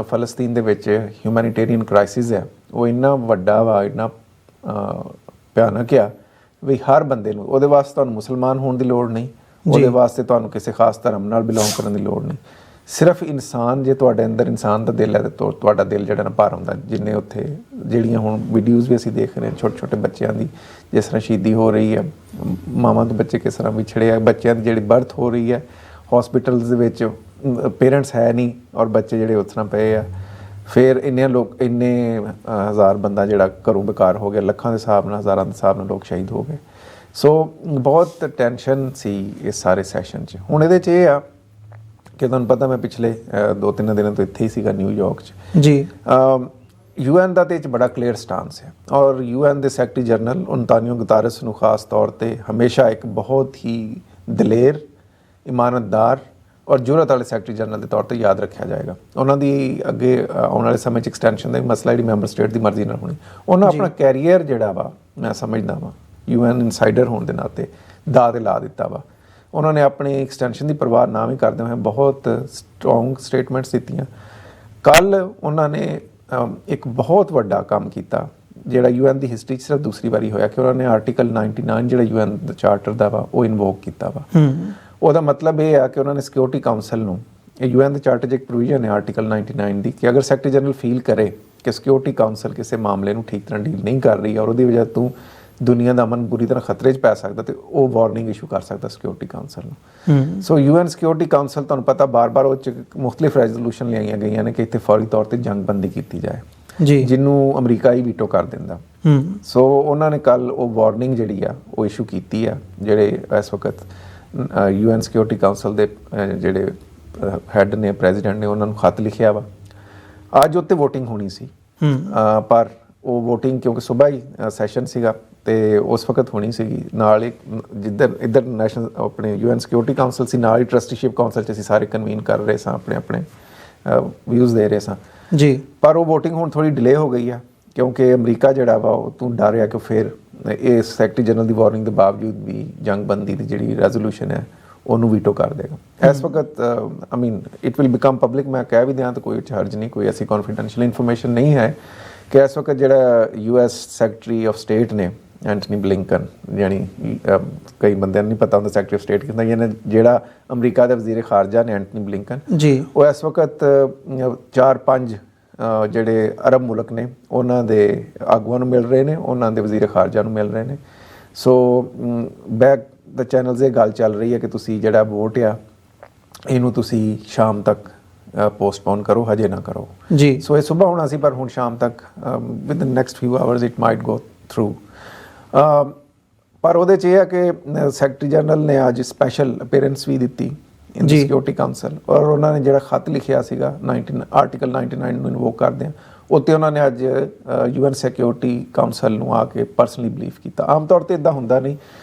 ਫਲਸਤੀਨ ਦੇ ਵਿੱਚ ਹਿਊਮੈਨੀਟੇਰੀਅਨ ਕ੍ਰਾਈਸਿਸ ਹੈ ਉਹ ਇੰਨਾ ਵੱਡਾ ਵਾ, ਇੰਨਾ ਭਿਆਨਕ ਆ ਵੀ ਹਰ ਬੰਦੇ ਨੂੰ, ਉਹਦੇ ਵਾਸਤੇ ਤੁਹਾਨੂੰ ਮੁਸਲਮਾਨ ਹੋਣ ਦੀ ਲੋੜ ਨਹੀਂ, ਉਹਦੇ ਵਾਸਤੇ ਤੁਹਾਨੂੰ ਕਿਸੇ ਖਾਸ ਧਰਮ ਨਾਲ ਬਿਲੋਂਗ ਕਰਨ ਦੀ ਲੋੜ ਨਹੀਂ। ਸਿਰਫ ਇਨਸਾਨ, ਜੇ ਤੁਹਾਡੇ ਅੰਦਰ ਇਨਸਾਨ ਦਾ ਦਿਲ ਹੈ ਤੇ ਤੁਹਾਡਾ ਦਿਲ ਜਿਹੜਾ ਨਾ ਭਰ ਆਉਂਦਾ। ਜਿੰਨੇ ਉੱਥੇ ਜਿਹੜੀਆਂ ਹੁਣ ਵੀਡੀਓਜ਼ ਵੀ ਅਸੀਂ ਦੇਖ ਰਹੇ ਹਾਂ ਛੋਟੇ ਛੋਟੇ ਬੱਚਿਆਂ ਦੀ ਜਿਸ ਤਰ੍ਹਾਂ ਸ਼ਹੀਦੀ ਹੋ ਰਹੀ ਹੈ, ਮਾਵਾਂ ਤੋਂ ਬੱਚੇ ਕਿਸ ਤਰ੍ਹਾਂ ਵਿਛੜੇ ਆ, ਬੱਚਿਆਂ ਦੀ ਜਿਹੜੀ ਬਰਥ ਹੋ ਰਹੀ ਹੈ ਹੌਸਪੀਟਲਸ ਦੇ ਵਿੱਚ, ਪੇਰੈਂਟਸ ਹੈ ਨਹੀਂ ਔਰ ਬੱਚੇ ਜਿਹੜੇ ਉਸ ਤਰ੍ਹਾਂ ਪਏ ਆ। ਫਿਰ ਇੰਨੇ ਹਜ਼ਾਰ ਬੰਦਾ ਜਿਹੜਾ ਘਰੋਂ ਬੇਕਾਰ ਹੋ ਗਿਆ, ਲੱਖਾਂ ਦੇ ਹਿਸਾਬ ਨਾਲ, ਹਜ਼ਾਰਾਂ ਦੇ ਹਿਸਾਬ ਨਾਲ ਲੋਕ ਸ਼ਹੀਦ ਹੋ ਗਏ। ਸੋ ਬਹੁਤ ਟੈਨਸ਼ਨ ਸੀ ਇਸ ਸਾਰੇ ਸੈਸ਼ਨ 'ਚ। ਹੁਣ ਇਹਦੇ 'ਚ ਇਹ ਆ ਕਿ ਤੁਹਾਨੂੰ ਪਤਾ ਮੈਂ ਪਿਛਲੇ 2-3 ਦਿਨਾਂ ਤੋਂ ਇੱਥੇ ਹੀ ਸੀਗਾ ਨਿਊਯਾਰਕ 'ਚ ਜੀ। UN ਦਾ ਤੇ ਇਹ 'ਚ ਬੜਾ ਕਲੀਅਰ ਸਟਾਂਸ ਹੈ, ਔਰ UN ਦੇ ਸੈਕਟਰੀ ਜਨਰਲ ਅੰਤੋਨੀਓ ਗੁਤੇਰਸ ਨੂੰ ਖਾਸ ਤੌਰ ਤੇ ਹਮੇਸ਼ਾ ਇੱਕ ਬਹੁਤ ਹੀ ਦਲੇਰ, ਇਮਾਨਤਦਾਰ ਔਰ ਜੁਰਅਤ ਵਾਲੇ ਸੈਕਟਰੀ ਜਨਰਲ ਦੇ ਤੌਰ ਤੇ ਯਾਦ ਰੱਖਿਆ ਜਾਏਗਾ। ਉਹਨਾਂ ਦੀ ਅੱਗੇ ਆਉਣ ਵਾਲੇ ਸਮੇਂ 'ਚ ਐਕਸਟੈਂਸ਼ਨ ਦਾ ਵੀ ਮਸਲਾ ਜਿਹੜੀ ਮੈਂਬਰ ਸਟੇਟ ਦੀ ਮਰਜ਼ੀ ਨਾਲ ਹੋਣੀ। ਉਹਨਾਂ ਆਪਣਾ ਕੈਰੀਅਰ ਜਿਹੜਾ ਵਾ, ਮੈਂ ਸਮਝਦਾ ਵਾ UN ਇਨਸਾਈਡਰ ਹੋਣ ਦੇ ਨਾਤੇ ਦਾਅ 'ਤੇ ਲਾ ਦਿੱਤਾ ਵਾ। ਉਹਨਾਂ ਨੇ ਆਪਣੀ ਐਕਸਟੈਂਸ਼ਨ ਦੀ ਪਰਵਾਹ ਨਾ ਵੀ ਕਰਦੇ ਹੋਏ ਬਹੁਤ ਸਟਰੋਂਗ ਸਟੇਟਮੈਂਟਸ ਦਿੱਤੀਆਂ। ਕੱਲ੍ਹ ਉਹਨਾਂ ਨੇ ਇੱਕ ਬਹੁਤ ਵੱਡਾ ਕੰਮ ਕੀਤਾ ਜਿਹੜਾ UN ਦੀ ਹਿਸਟਰੀ 'ਚ ਸਿਰਫ ਦੂਸਰੀ ਵਾਰੀ ਹੋਇਆ ਕਿ ਉਹਨਾਂ ਨੇ ਆਰਟੀਕਲ 99 ਜਿਹੜਾ UN ਦਾ ਚਾਰਟਰ ਦਾ ਵਾ ਉਹ ਇਨਵੋਕ ਕੀਤਾ ਵਾ। ਉਹਦਾ ਮਤਲਬ ਇਹ ਆ ਕਿ ਉਹਨਾਂ ਨੇ ਸਿਕਿਉਰਿਟੀ ਕਾਊਂਸਲ ਨੂੰ, ਇਹ UN ਦੇ ਚਾਰਟਰ 'ਚ ਇੱਕ ਪ੍ਰੋਵੀਜ਼ਨ ਹੈ ਆਰਟੀਕਲ 99 ਦੀ ਕਿ ਅਗਰ ਸੈਕਟਰੀ ਜਨਰਲ ਫੀਲ ਕਰੇ ਕਿ ਸਿਕਿਉਰਿਟੀ ਕਾਊਂਸਲ ਕਿਸੇ ਮਾਮਲੇ ਨੂੰ ਠੀਕ ਤਰ੍ਹਾਂ ਡੀਲ ਨਹੀਂ ਕਰ ਰਹੀ ਔਰ ਉਹਦੀ ਵਜ੍ਹਾ ਤੋਂ ਦੁਨੀਆ ਦਾ ਅਮਨ ਬੁਰੀ ਤਰ੍ਹਾਂ ਖਤਰੇ 'ਚ ਪੈ ਸਕਦਾ, ਤੇ ਉਹ ਵਾਰਨਿੰਗ ਇਸ਼ੂ ਕਰ ਸਕਦਾ ਸਿਕਿਉਰਿਟੀ ਕਾਊਂਸਲ ਨੂੰ। ਸੋ UN ਸਿਕਿਉਰਿਟੀ ਕਾਊਂਸਲ, ਤੁਹਾਨੂੰ ਪਤਾ, ਬਾਰ-ਬਾਰ ਉਹ 'ਚ ਮੁਖਤਲਿਫ ਰੈਜ਼ੋਲੂਸ਼ਨ ਲਿਆਈਆਂ ਗਈਆਂ ਨੇ ਕਿ ਇੱਥੇ ਫੌਰੀ ਤੌਰ ਤੇ ਜੰਗਬੰਦੀ ਕੀਤੀ ਜਾਏ ਜੀ, ਜਿਹਨੂੰ ਅਮਰੀਕਾ ਹੀ ਵੀਟੋ ਕਰ ਦਿੰਦਾ। ਸੋ ਉਹਨਾਂ ਨੇ ਕੱਲ੍ਹ ਉਹ ਵਾਰਨਿੰਗ ਜਿਹੜੀ ਆ ਉਹ ਇਸ਼ੂ ਕੀਤੀ ਆ। ਜਿਹੜੇ ਇਸ ਵਕਤ UN ਸਿਕਿਉਰਿਟੀ ਕਾਊਂਸਲ ਦੇ ਜਿਹੜੇ ਹੈੱਡ ਨੇ, ਪ੍ਰੈਜ਼ੀਡੈਂਟ ਨੇ, ਉਹਨਾਂ ਨੂੰ ਖੱਤ ਲਿਖਿਆ ਵਾ। ਅੱਜ ਉੱਤੇ ਵੋਟਿੰਗ ਹੋਣੀ ਸੀ, ਪਰ ਉਹ ਵੋਟਿੰਗ ਕਿਉਂਕਿ ਸੁਬਾਹ ਹੀ ਸੈਸ਼ਨ ਸੀਗਾ ਤੇ ਉਸ ਵਕਤ ਹੋਣੀ ਸੀਗੀ, ਨਾਲ ਹੀ ਇੱਧਰ ਨੈਸ਼ਨਲ ਆਪਣੇ UN ਸਿਕਿਉਰਿਟੀ ਕਾਊਂਸਲ ਸੀ, ਨਾਲ ਹੀ ਟਰਸਟੀਸ਼ਿਪ ਕਾਊਂਸਲ 'ਚ ਅਸੀਂ ਸਾਰੇ ਕਨਵੀਨ ਕਰ ਰਹੇ ਸਾਂ, ਆਪਣੇ ਵਿਊਜ਼ ਦੇ ਰਹੇ ਸਾਂ ਜੀ। ਪਰ ਉਹ ਵੋਟਿੰਗ ਹੁਣ ਥੋੜ੍ਹੀ ਡਿਲੇ ਹੋ ਗਈ ਆ ਕਿਉਂਕਿ ਅਮਰੀਕਾ ਜਿਹੜਾ ਵਾ ਉਹ ਤੋਂ ਡਰ ਰਿਹਾ ਕਿ ਫਿਰ ਇਹ ਸੈਕਟਰੀ ਜਨਰਲ ਦੀ ਵਾਰਨਿੰਗ ਦੇ ਬਾਵਜੂਦ ਵੀ ਜੰਗਬੰਦੀ ਦੀ ਜਿਹੜੀ ਰੈਜ਼ੋਲੂਸ਼ਨ ਹੈ ਉਹਨੂੰ ਵੀਟੋ ਕਰ ਦੇਗਾ। ਇਸ ਵਕਤ ਆਈ ਮੀਨ ਇਟ ਵਿਲ ਬਿਕਮ ਪਬਲਿਕ। ਮੈਂ ਕਹਿ ਵੀ ਦਿਆਂ ਤਾਂ ਕੋਈ ਹਰਜ ਨਹੀਂ, ਕੋਈ ਐਸੀ ਕੌਨਫੀਡੈਂਸ਼ੀਅਲ ਇਨਫੋਰਮੇਸ਼ਨ ਨਹੀਂ ਹੈ ਕਿ ਇਸ ਵਕਤ ਜਿਹੜਾ US ਸੈਕਟਰੀ ਆਫ ਸਟੇਟ ਨੇ ਐਂਟਨੀ ਬਲਿੰਕਨ, ਯਾਨੀ ਕਈ ਬੰਦਿਆਂ ਨੂੰ ਨਹੀਂ ਪਤਾ ਹੁੰਦਾ ਸੈਕਟਰੀ ਆਫ ਸਟੇਟ ਕਿੰਦਾ, ਯਾਨੀ ਜਿਹੜਾ ਅਮਰੀਕਾ ਦੇ ਵਜ਼ੀਰ ਖਾਰਜਾ ਨੇ ਐਂਟਨੀ ਬਲਿੰਕਨ ਜੀ, ਉਹ ਇਸ ਵਕਤ 4-5 ਜਿਹੜੇ ਅਰਬ ਮੁਲਕ ਨੇ ਉਹਨਾਂ ਦੇ ਆਗੂਆਂ ਨੂੰ ਮਿਲ ਰਹੇ ਨੇ, ਉਹਨਾਂ ਦੇ ਵਜ਼ੀਰ ਖਾਰਜਾ ਨੂੰ ਮਿਲ ਰਹੇ ਨੇ। ਸੋ ਬੈਕ ਦ ਚੈਨਲਸ ਇਹ ਗੱਲ ਚੱਲ ਰਹੀ ਹੈ ਕਿ ਤੁਸੀਂ ਜਿਹੜਾ ਵੋਟ ਆ ਇਹਨੂੰ ਤੁਸੀਂ ਸ਼ਾਮ ਤੱਕ ਪੋਸਟਪੋਨ ਕਰੋ, ਹਜੇ ਨਾ ਕਰੋ। ਜੀ ਸੋ ਇਹ ਸੁਬਾਹ ਹੋਣਾ ਸੀ, ਪਰ ਹੁਣ ਸ਼ਾਮ ਤੱਕ with the next ਫਿਊ hours it might go through. ਪਰ ਉਹਦੇ 'ਚ ਇਹ ਹੈ ਕਿ ਸੈਕਟਰੀ ਜਨਰਲ ਨੇ ਅੱਜ ਸਪੈਸ਼ਲ ਅਪੀਅਰੈਂਸ ਵੀ ਦਿੱਤੀ ਇਨ ਜੀ। ਸਿਕਿਉਰਿਟੀ ਕਾਊਂਸਲ, ਔਰ ਉਹਨਾਂ ਨੇ ਜਿਹੜਾ ਖੱਤ ਲਿਖਿਆ ਸੀਗਾ ਆਰਟੀਕਲ 99 ਨੂੰ ਇਨਵੋਕ ਕਰਦੇ ਆ, ਉੱਤੇ ਉਹਨਾਂ ਨੇ ਅੱਜ UN ਸਿਕਿਉਰਿਟੀ ਕਾਊਂਸਲ ਨੂੰ ਆ ਕੇ ਪਰਸਨਲੀ ਬਲੀਫ ਕੀਤਾ। ਆਮ ਤੌਰ 'ਤੇ ਇੱਦਾਂ ਹੁੰਦਾ ਨਹੀਂ,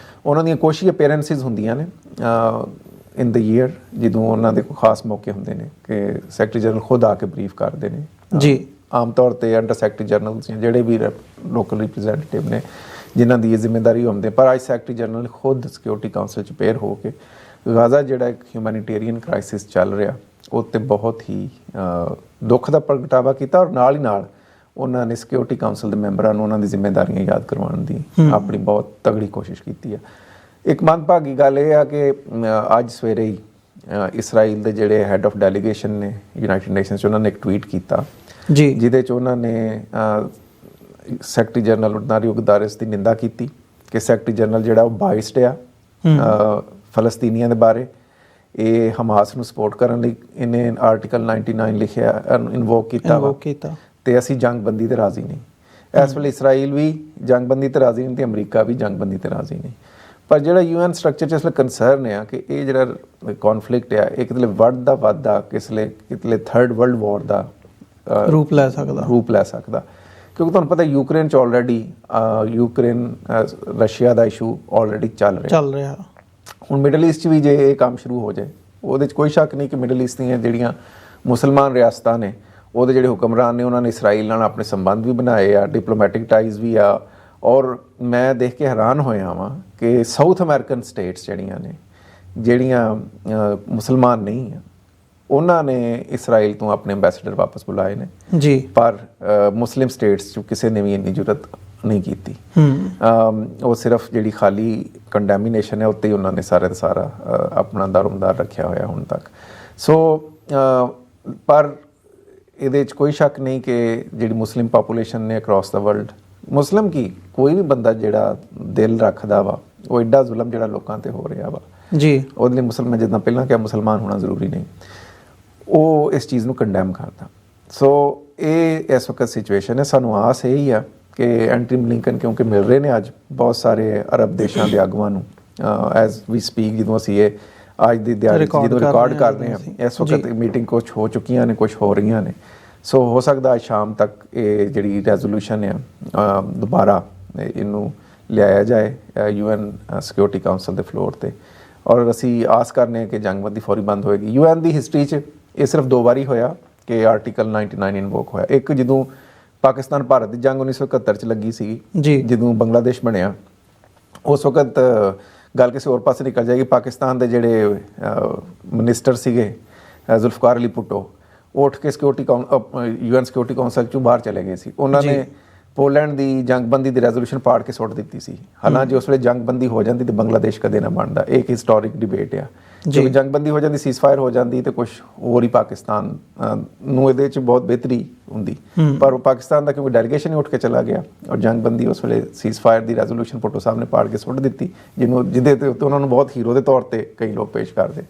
ਉਹਨਾਂ ਦੀਆਂ ਕੁਛ ਹੀ ਅਪੀਅਰੈਂਸਿਸ ਹੁੰਦੀਆਂ ਨੇ ਇਨ ਦ ਈਅਰ, ਜਦੋਂ ਉਹਨਾਂ ਦੇ ਕੋਈ ਖਾਸ ਮੌਕੇ ਹੁੰਦੇ ਨੇ ਕਿ ਸੈਕਟਰੀ ਜਨਰਲ ਖੁਦ ਆ ਕੇ ਬਰੀਫ ਕਰਦੇ ਨੇ। ਜੀ ਆਮ ਤੌਰ 'ਤੇ ਅੰਡਰ ਸੈਕਟਰੀ ਜਨਰਲ ਜਿਹੜੇ ਵੀ ਲੋਕਲ ਰਿਪਰੈਜ਼ੈਂਟੇਟਿਵ ਨੇ ਜਿਨ੍ਹਾਂ ਦੀ ਇਹ ਜ਼ਿੰਮੇਵਾਰੀ ਹੁੰਦੀ, ਪਰ ਅੱਜ ਸੈਕਟਰੀ ਜਨਰਲ ਖੁਦ ਸਿਕਿਉਰਿਟੀ ਕਾਊਂਸਲ 'ਚ ਪੇਅਰ ਹੋ ਕੇ ਗਾਜ਼ਾ ਜਿਹੜਾ ਇੱਕ ਹਿਊਮੈਨਿਟੇਰੀਅਨ ਕ੍ਰਾਈਸਿਸ ਚੱਲ ਰਿਹਾ ਉਹ 'ਤੇ ਬਹੁਤ ਹੀ ਦੁੱਖ ਦਾ ਪ੍ਰਗਟਾਵਾ ਕੀਤਾ, ਔਰ ਨਾਲ ਹੀ ਨਾਲ ਉਹਨਾਂ ਨੇ ਸਿਕਿਉਰਿਟੀ ਕਾਊਂਸਲ ਦੇ ਮੈਂਬਰਾਂ ਨੂੰ ਉਹਨਾਂ ਦੀ ਜ਼ਿੰਮੇਵਾਰੀਆਂ ਯਾਦ ਕਰਵਾਉਣ ਦੀ ਆਪਣੀ ਬਹੁਤ ਤਗੜੀ ਕੋਸ਼ਿਸ਼ ਕੀਤੀ ਹੈ। ਇੱਕ ਮੰਦਭਾਗੀ ਗੱਲ ਇਹ ਆ ਕਿ ਅੱਜ ਸਵੇਰੇ ਹੀ ਇਸਰਾਈਲ ਦੇ ਜਿਹੜੇ ਹੈੱਡ ਆਫ ਡੈਲੀਗੇਸ਼ਨ ਨੇ ਯੂਨਾਈਟਿਡ ਨੇਸ਼ਨਸ 'ਚ, ਉਹਨਾਂ ਨੇ ਇੱਕ ਟਵੀਟ ਕੀਤਾ ਜੀ, ਜਿਹਦੇ 'ਚ ਉਹਨਾਂ ਨੇ ਸੈਕਟਰੀ ਜਨਰਲ ਨਾਰੀ ਗੁਦਾਰਿਸ ਦੀ ਨਿੰਦਾ ਕੀਤੀ ਕਿ ਸੈਕਟਰੀ ਜਨਰਲ ਜਿਹੜਾ ਉਹ ਬਾਇਸਡ ਆ ਫਲਸਤੀਨੀਆਂ ਦੇ ਬਾਰੇ, ਇਹ ਹਮਾਸ ਨੂੰ ਸਪੋਰਟ ਕਰਨ ਲਈ ਇਹਨੇ ਆਰਟੀਕਲ 99 ਲਿਖਿਆ, ਇਨਵੋਕ ਕੀਤਾ ਤੇ ਅਸੀਂ ਜੰਗਬੰਦੀ ਤੇ ਰਾਜ਼ੀ ਨਹੀਂ। ਇਸ ਵੇਲੇ ਇਸਰਾਈਲ ਵੀ ਜੰਗਬੰਦੀ ਤੇ ਰਾਜ਼ੀ ਨਹੀਂ ਤੇ ਅਮਰੀਕਾ ਵੀ ਜੰਗਬੰਦੀ ਤੇ ਰਾਜ਼ੀ ਨਹੀਂ। ਪਰ ਜਿਹੜਾ UN ਸਟਰਕਚਰ 'ਚ ਇਸ ਵੇਲੇ ਕੰਸਰਨ ਆ ਕਿ ਇਹ ਜਿਹੜਾ ਕੌਨਫਲਿਕਟ ਆ ਇੱਕ ਕਿਤੇ ਵੱਧਦਾ ਕਿਤੇ ਥਰਡ ਵਰਲਡ ਵਾਰ ਦਾ ਰੂਪ ਲੈ ਸਕਦਾ, ਕਿਉਂਕਿ ਤੁਹਾਨੂੰ ਪਤਾ ਯੂਕਰੇਨ 'ਚ ਆਲਰੇਡੀ ਰਸ਼ੀਆ ਦਾ ਇਸ਼ੂ ਆਲਰੇਡੀ ਚੱਲ ਰਿਹਾ। ਹੁਣ ਮਿਡਲ ਈਸਟ 'ਚ ਵੀ ਜੇ ਇਹ ਕੰਮ ਸ਼ੁਰੂ ਹੋ ਜਾਏ, ਉਹਦੇ 'ਚ ਕੋਈ ਸ਼ੱਕ ਨਹੀਂ ਕਿ ਮਿਡਲ ਈਸਟ ਦੀਆਂ ਜਿਹੜੀਆਂ ਮੁਸਲਮਾਨ ਰਿਆਸਤਾਂ ਨੇ ਉਹਦੇ ਜਿਹੜੇ ਹੁਕਮਰਾਨ ਨੇ ਉਹਨਾਂ ਨੇ ਇਸਰਾਈਲ ਨਾਲ ਆਪਣੇ ਸੰਬੰਧ ਵੀ ਬਣਾਏ ਆ, ਡਿਪਲੋਮੈਟਿਕ ਟਾਈਜ਼ ਵੀ ਆ, ਔਰ ਮੈਂ ਦੇਖ ਕੇ ਹੈਰਾਨ ਹੋਇਆ ਵਾਂ ਕਿ ਸਾਊਥ ਅਮਰੀਕਨ ਸਟੇਟਸ ਜਿਹੜੀਆਂ ਮੁਸਲਮਾਨ ਨਹੀਂ ਆ, ਉਹਨਾਂ ਨੇ ਇਸਰਾਈਲ ਤੋਂ ਆਪਣੇ ਐਂਬੈਸਡਰ ਵਾਪਸ ਬੁਲਾਏ ਨੇ ਜੀ, ਪਰ ਮੁਸਲਿਮ ਸਟੇਟਸ 'ਚ ਕਿਸੇ ਨੇ ਵੀ ਇੰਨੀ ਜ਼ਰੂਰਤ ਨਹੀਂ ਕੀਤੀ। ਉਹ ਸਿਰਫ ਜਿਹੜੀ ਖਾਲੀ ਕੰਡੈਮੀਨੇਸ਼ਨ ਹੈ ਉੱਤੇ ਹੀ ਉਹਨਾਂ ਨੇ ਸਾਰੇ ਦਾ ਸਾਰਾ ਆਪਣਾ ਦਾਰੋਮਦਾਰ ਰੱਖਿਆ ਹੋਇਆ ਹੁਣ ਤੱਕ। ਸੋ ਪਰ ਇਹਦੇ 'ਚ ਕੋਈ ਸ਼ੱਕ ਨਹੀਂ ਕਿ ਜਿਹੜੀ ਮੁਸਲਿਮ ਪਾਪੂਲੇਸ਼ਨ ਨੇ ਅਕ੍ਰੋਸ ਦਾ ਵਰਲਡ, ਮੁਸਲਿਮ ਕੀ ਕੋਈ ਵੀ ਬੰਦਾ ਜਿਹੜਾ ਦਿਲ ਰੱਖਦਾ ਵਾ, ਉਹ ਐਡਾ ਜ਼ੁਲਮ ਜਿਹੜਾ ਲੋਕਾਂ ਤੇ ਹੋ ਰਿਹਾ ਵਾ ਜੀ, ਉਹਦੇ ਲਈ ਮੁਸਲਮਾਨ, ਜਿੱਦਾਂ ਪਹਿਲਾਂ ਕਿਹਾ ਮੁਸਲਮਾਨ ਹੋਣਾ ਜ਼ਰੂਰੀ ਨਹੀਂ, ਉਹ ਇਸ ਚੀਜ਼ ਨੂੰ ਕੰਡੈਮ ਕਰਦਾ। ਸੋ ਇਹ ਇਸ ਵਕਤ ਸਿਚੁਏਸ਼ਨ ਹੈ। ਸਾਨੂੰ ਆਸ ਇਹ ਹੀ ਆ ਕਿ ਐਂਟਰੀ ਬਲਿੰਕਨ ਕਿਉਂਕਿ ਮਿਲ ਰਹੇ ਨੇ ਅੱਜ ਬਹੁਤ ਸਾਰੇ ਅਰਬ ਦੇਸ਼ਾਂ ਦੇ ਆਗੂਆਂ ਨੂੰ ਐਜ਼ ਵੀ ਸਪੀਕ, ਜਦੋਂ ਅਸੀਂ ਇਹ ਅੱਜ ਦੀ ਦਿਹਾੜੀ ਜਦੋਂ ਰਿਕਾਰਡ ਕਰਦੇ ਹਾਂ ਇਸ ਵਕਤ ਮੀਟਿੰਗ ਕੁਛ ਹੋ ਚੁੱਕੀਆਂ ਨੇ, ਕੁਛ ਹੋ ਰਹੀਆਂ ਨੇ। ਸੋ ਹੋ ਸਕਦਾ ਅੱਜ ਸ਼ਾਮ ਤੱਕ ਇਹ ਜਿਹੜੀ ਰੈਜ਼ੋਲੂਸ਼ਨ ਆ ਦੁਬਾਰਾ ਇਹਨੂੰ ਲਿਆਇਆ ਜਾਏ UN ਸਿਕਿਉਰਿਟੀ ਕਾਊਂਸਲ ਦੇ ਫਲੋਰ 'ਤੇ, ਔਰ ਅਸੀਂ ਆਸ ਕਰਨੇ ਹਾਂ ਕਿ ਜੰਗਬੰਦੀ ਫੌਰੀ ਬੰਦ ਹੋਏਗੀ। UN ਦੀ ਹਿਸਟਰੀ 'ਚ ਇਹ ਸਿਰਫ 2 ਵਾਰੀ ਹੋਇਆ ਕਿ ਆਰਟੀਕਲ 99 ਇਨਵੋਕ ਹੋਇਆ। ਇੱਕ ਜਦੋਂ ਪਾਕਿਸਤਾਨ ਭਾਰਤ ਦੀ ਜੰਗ 1971 'ਚ ਲੱਗੀ ਸੀ, ਜਦੋਂ ਬੰਗਲਾਦੇਸ਼ ਬਣਿਆ, ਉਸ ਵਕਤ ਗੱਲ ਕਿਸੇ ਹੋਰ ਪਾਸੇ ਨਿਕਲ ਜਾਏਗੀ। ਪਾਕਿਸਤਾਨ ਦੇ ਜਿਹੜੇ ਮਿਨਿਸਟਰ ਸੀਗੇ ਜ਼ੁਲਫਕਾਰ ਅਲੀ ਭੁੱਟੋ, ਉਹ ਉੱਠ ਕੇ UN ਸਿਕਿਉਰਿਟੀ ਕਾਊਂਸਲ 'ਚੋਂ ਬਾਹਰ ਚਲੇ ਗਏ ਸੀ। ਉਹਨਾਂ ਨੇ ਪੋਲੈਂਡ ਦੀ ਜੰਗਬੰਦੀ ਦੀ ਰੈਜ਼ੋਲੂਸ਼ਨ ਪਾੜ ਕੇ ਸੁੱਟ ਦਿੱਤੀ ਸੀ। ਹਾਲਾਂਕਿ ਉਸ ਵੇਲੇ ਜੰਗਬੰਦੀ ਹੋ ਜਾਂਦੀ ਤੇ ਬੰਗਲਾਦੇਸ਼ ਕਦੇ ਨਾ ਬਣਦਾ। ਇਹ ਇੱਕ ਹਿਸਟੋਰਿਕ ਡਿਬੇਟ ਆ, ਜੇ ਜੰਗਬੰਦੀ ਹੋ ਜਾਂਦੀ, ਸੀਜ਼ਫਾਇਰ ਹੋ ਜਾਂਦੀ ਤੇ ਕੁਝ ਹੋਰ ਹੀ ਪਾਕਿਸਤਾਨ ਨੂੰ ਇਹਦੇ 'ਚ ਬਹੁਤ ਬਿਹਤਰੀ ਹੁੰਦੀ। ਪਰ ਪਾਕਿਸਤਾਨ ਦਾ ਕਿਉਂਕਿ ਡੈਲੀਗੇਸ਼ਨ ਹੀ ਉੱਠ ਕੇ ਚਲਾ ਗਿਆ ਔਰ ਜੰਗਬੰਦੀ ਉਸ ਵੇਲੇ ਸੀਜ਼ਫਾਇਰ ਦੀ ਰੈਜ਼ੋਲੂਸ਼ਨ ਭੁੱਟੋ ਸਾਹਿਬ ਨੇ ਪਾੜ ਕੇ ਸੁੱਟ ਦਿੱਤੀ, ਜਿਹਦੇ ਤੇ ਉਹਨਾਂ ਨੂੰ ਬਹੁਤ ਹੀਰੋ ਦੇ ਤੌਰ ਤੇ ਕਈ ਲੋਕ ਪੇਸ਼ ਕਰਦੇ,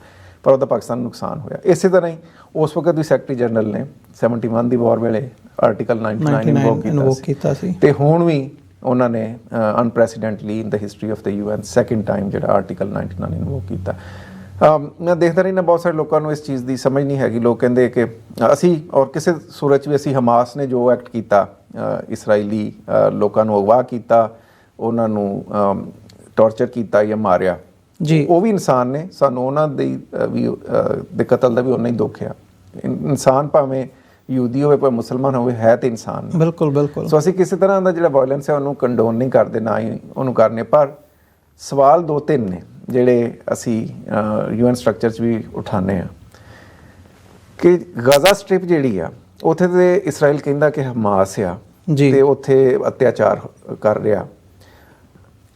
ਪਰ ਉਹਦਾ ਪਾਕਿਸਤਾਨ ਨੂੰ ਨੁਕਸਾਨ ਹੋਇਆ। ਇਸੇ ਤਰ੍ਹਾਂ ਹੀ ਉਸ ਵਕਤ ਵੀ ਸੈਕਟਰੀ ਜਨਰਲ ਨੇ 71 ਦੀ ਵਾਰ ਵੇਲੇ ਆਰਟੀਕਲ 99 ਇਨਵੋਕ ਕੀਤਾ ਸੀ, ਤੇ ਹੁਣ ਵੀ ਉਹਨਾਂ ਨੇ unprecedentedly in the history of the UN second time ਜਿਹੜਾ ਆਰਟੀਕਲ 99 ਇਨਵੋਕ ਕੀਤਾ। ਮੈਂ ਦੇਖਦਾ ਰਹਿਣਾ ਬਹੁਤ ਸਾਰੇ ਲੋਕਾਂ ਨੂੰ ਇਸ ਚੀਜ਼ ਦੀ ਸਮਝ ਨਹੀਂ ਹੈਗੀ। ਲੋਕ ਕਹਿੰਦੇ ਕਿ ਅਸੀਂ ਔਰ ਕਿਸੇ ਸੂਰਤ 'ਚ ਵੀ ਅਸੀਂ ਹਮਾਸ ਨੇ ਜੋ ਐਕਟ ਕੀਤਾ, ਇਸਰਾਈਲੀ ਲੋਕਾਂ ਨੂੰ ਅਗਵਾ ਕੀਤਾ, ਉਹਨਾਂ ਨੂੰ ਟੌਰਚਰ ਕੀਤਾ ਜਾਂ ਮਾਰਿਆ, ਉਹ ਵੀ ਇਨਸਾਨ ਨੇ, ਸਾਨੂੰ ਉਹਨਾਂ ਦੇ ਕਤਲ ਦਾ ਵੀ ਉਨਾ ਹੀ ਦੁੱਖ ਆ। ਇਨਸਾਨ ਭਾਵੇਂ ਯਹੂਦੀ ਹੋਵੇ ਭਾਵੇਂ ਮੁਸਲਮਾਨ ਹੋਵੇ, ਹੈ ਤੇ ਇਨਸਾਨ। ਬਿਲਕੁਲ। ਸੋ ਅਸੀਂ ਕਿਸੇ ਤਰ੍ਹਾਂ ਦਾ ਜਿਹੜਾ ਵਾਇਲੈਂਸ ਹੈ ਉਹਨੂੰ ਕੰਡੋਨ ਨਹੀਂ ਕਰਦੇ, ਨਾ ਹੀ ਉਹਨੂੰ ਕਰਨੇ। ਪਰ ਸਵਾਲ 2-3 ਨੇ ਜਿਹੜੇ ਅਸੀਂ UN ਸਟਰਕਚਰ 'ਚ ਵੀ ਉਠਾਉਂਦੇ ਹਾਂ ਕਿ ਗਾਜ਼ਾ ਸਟ੍ਰਿਪ ਜਿਹੜੀ ਆ ਉੱਥੇ ਤੇ ਇਸਰਾਈਲ ਕਹਿੰਦਾ ਕਿ ਹਮਾਸ ਆ ਤੇ ਉੱਥੇ ਅਤਿਆਚਾਰ ਕਰ ਰਿਹਾ।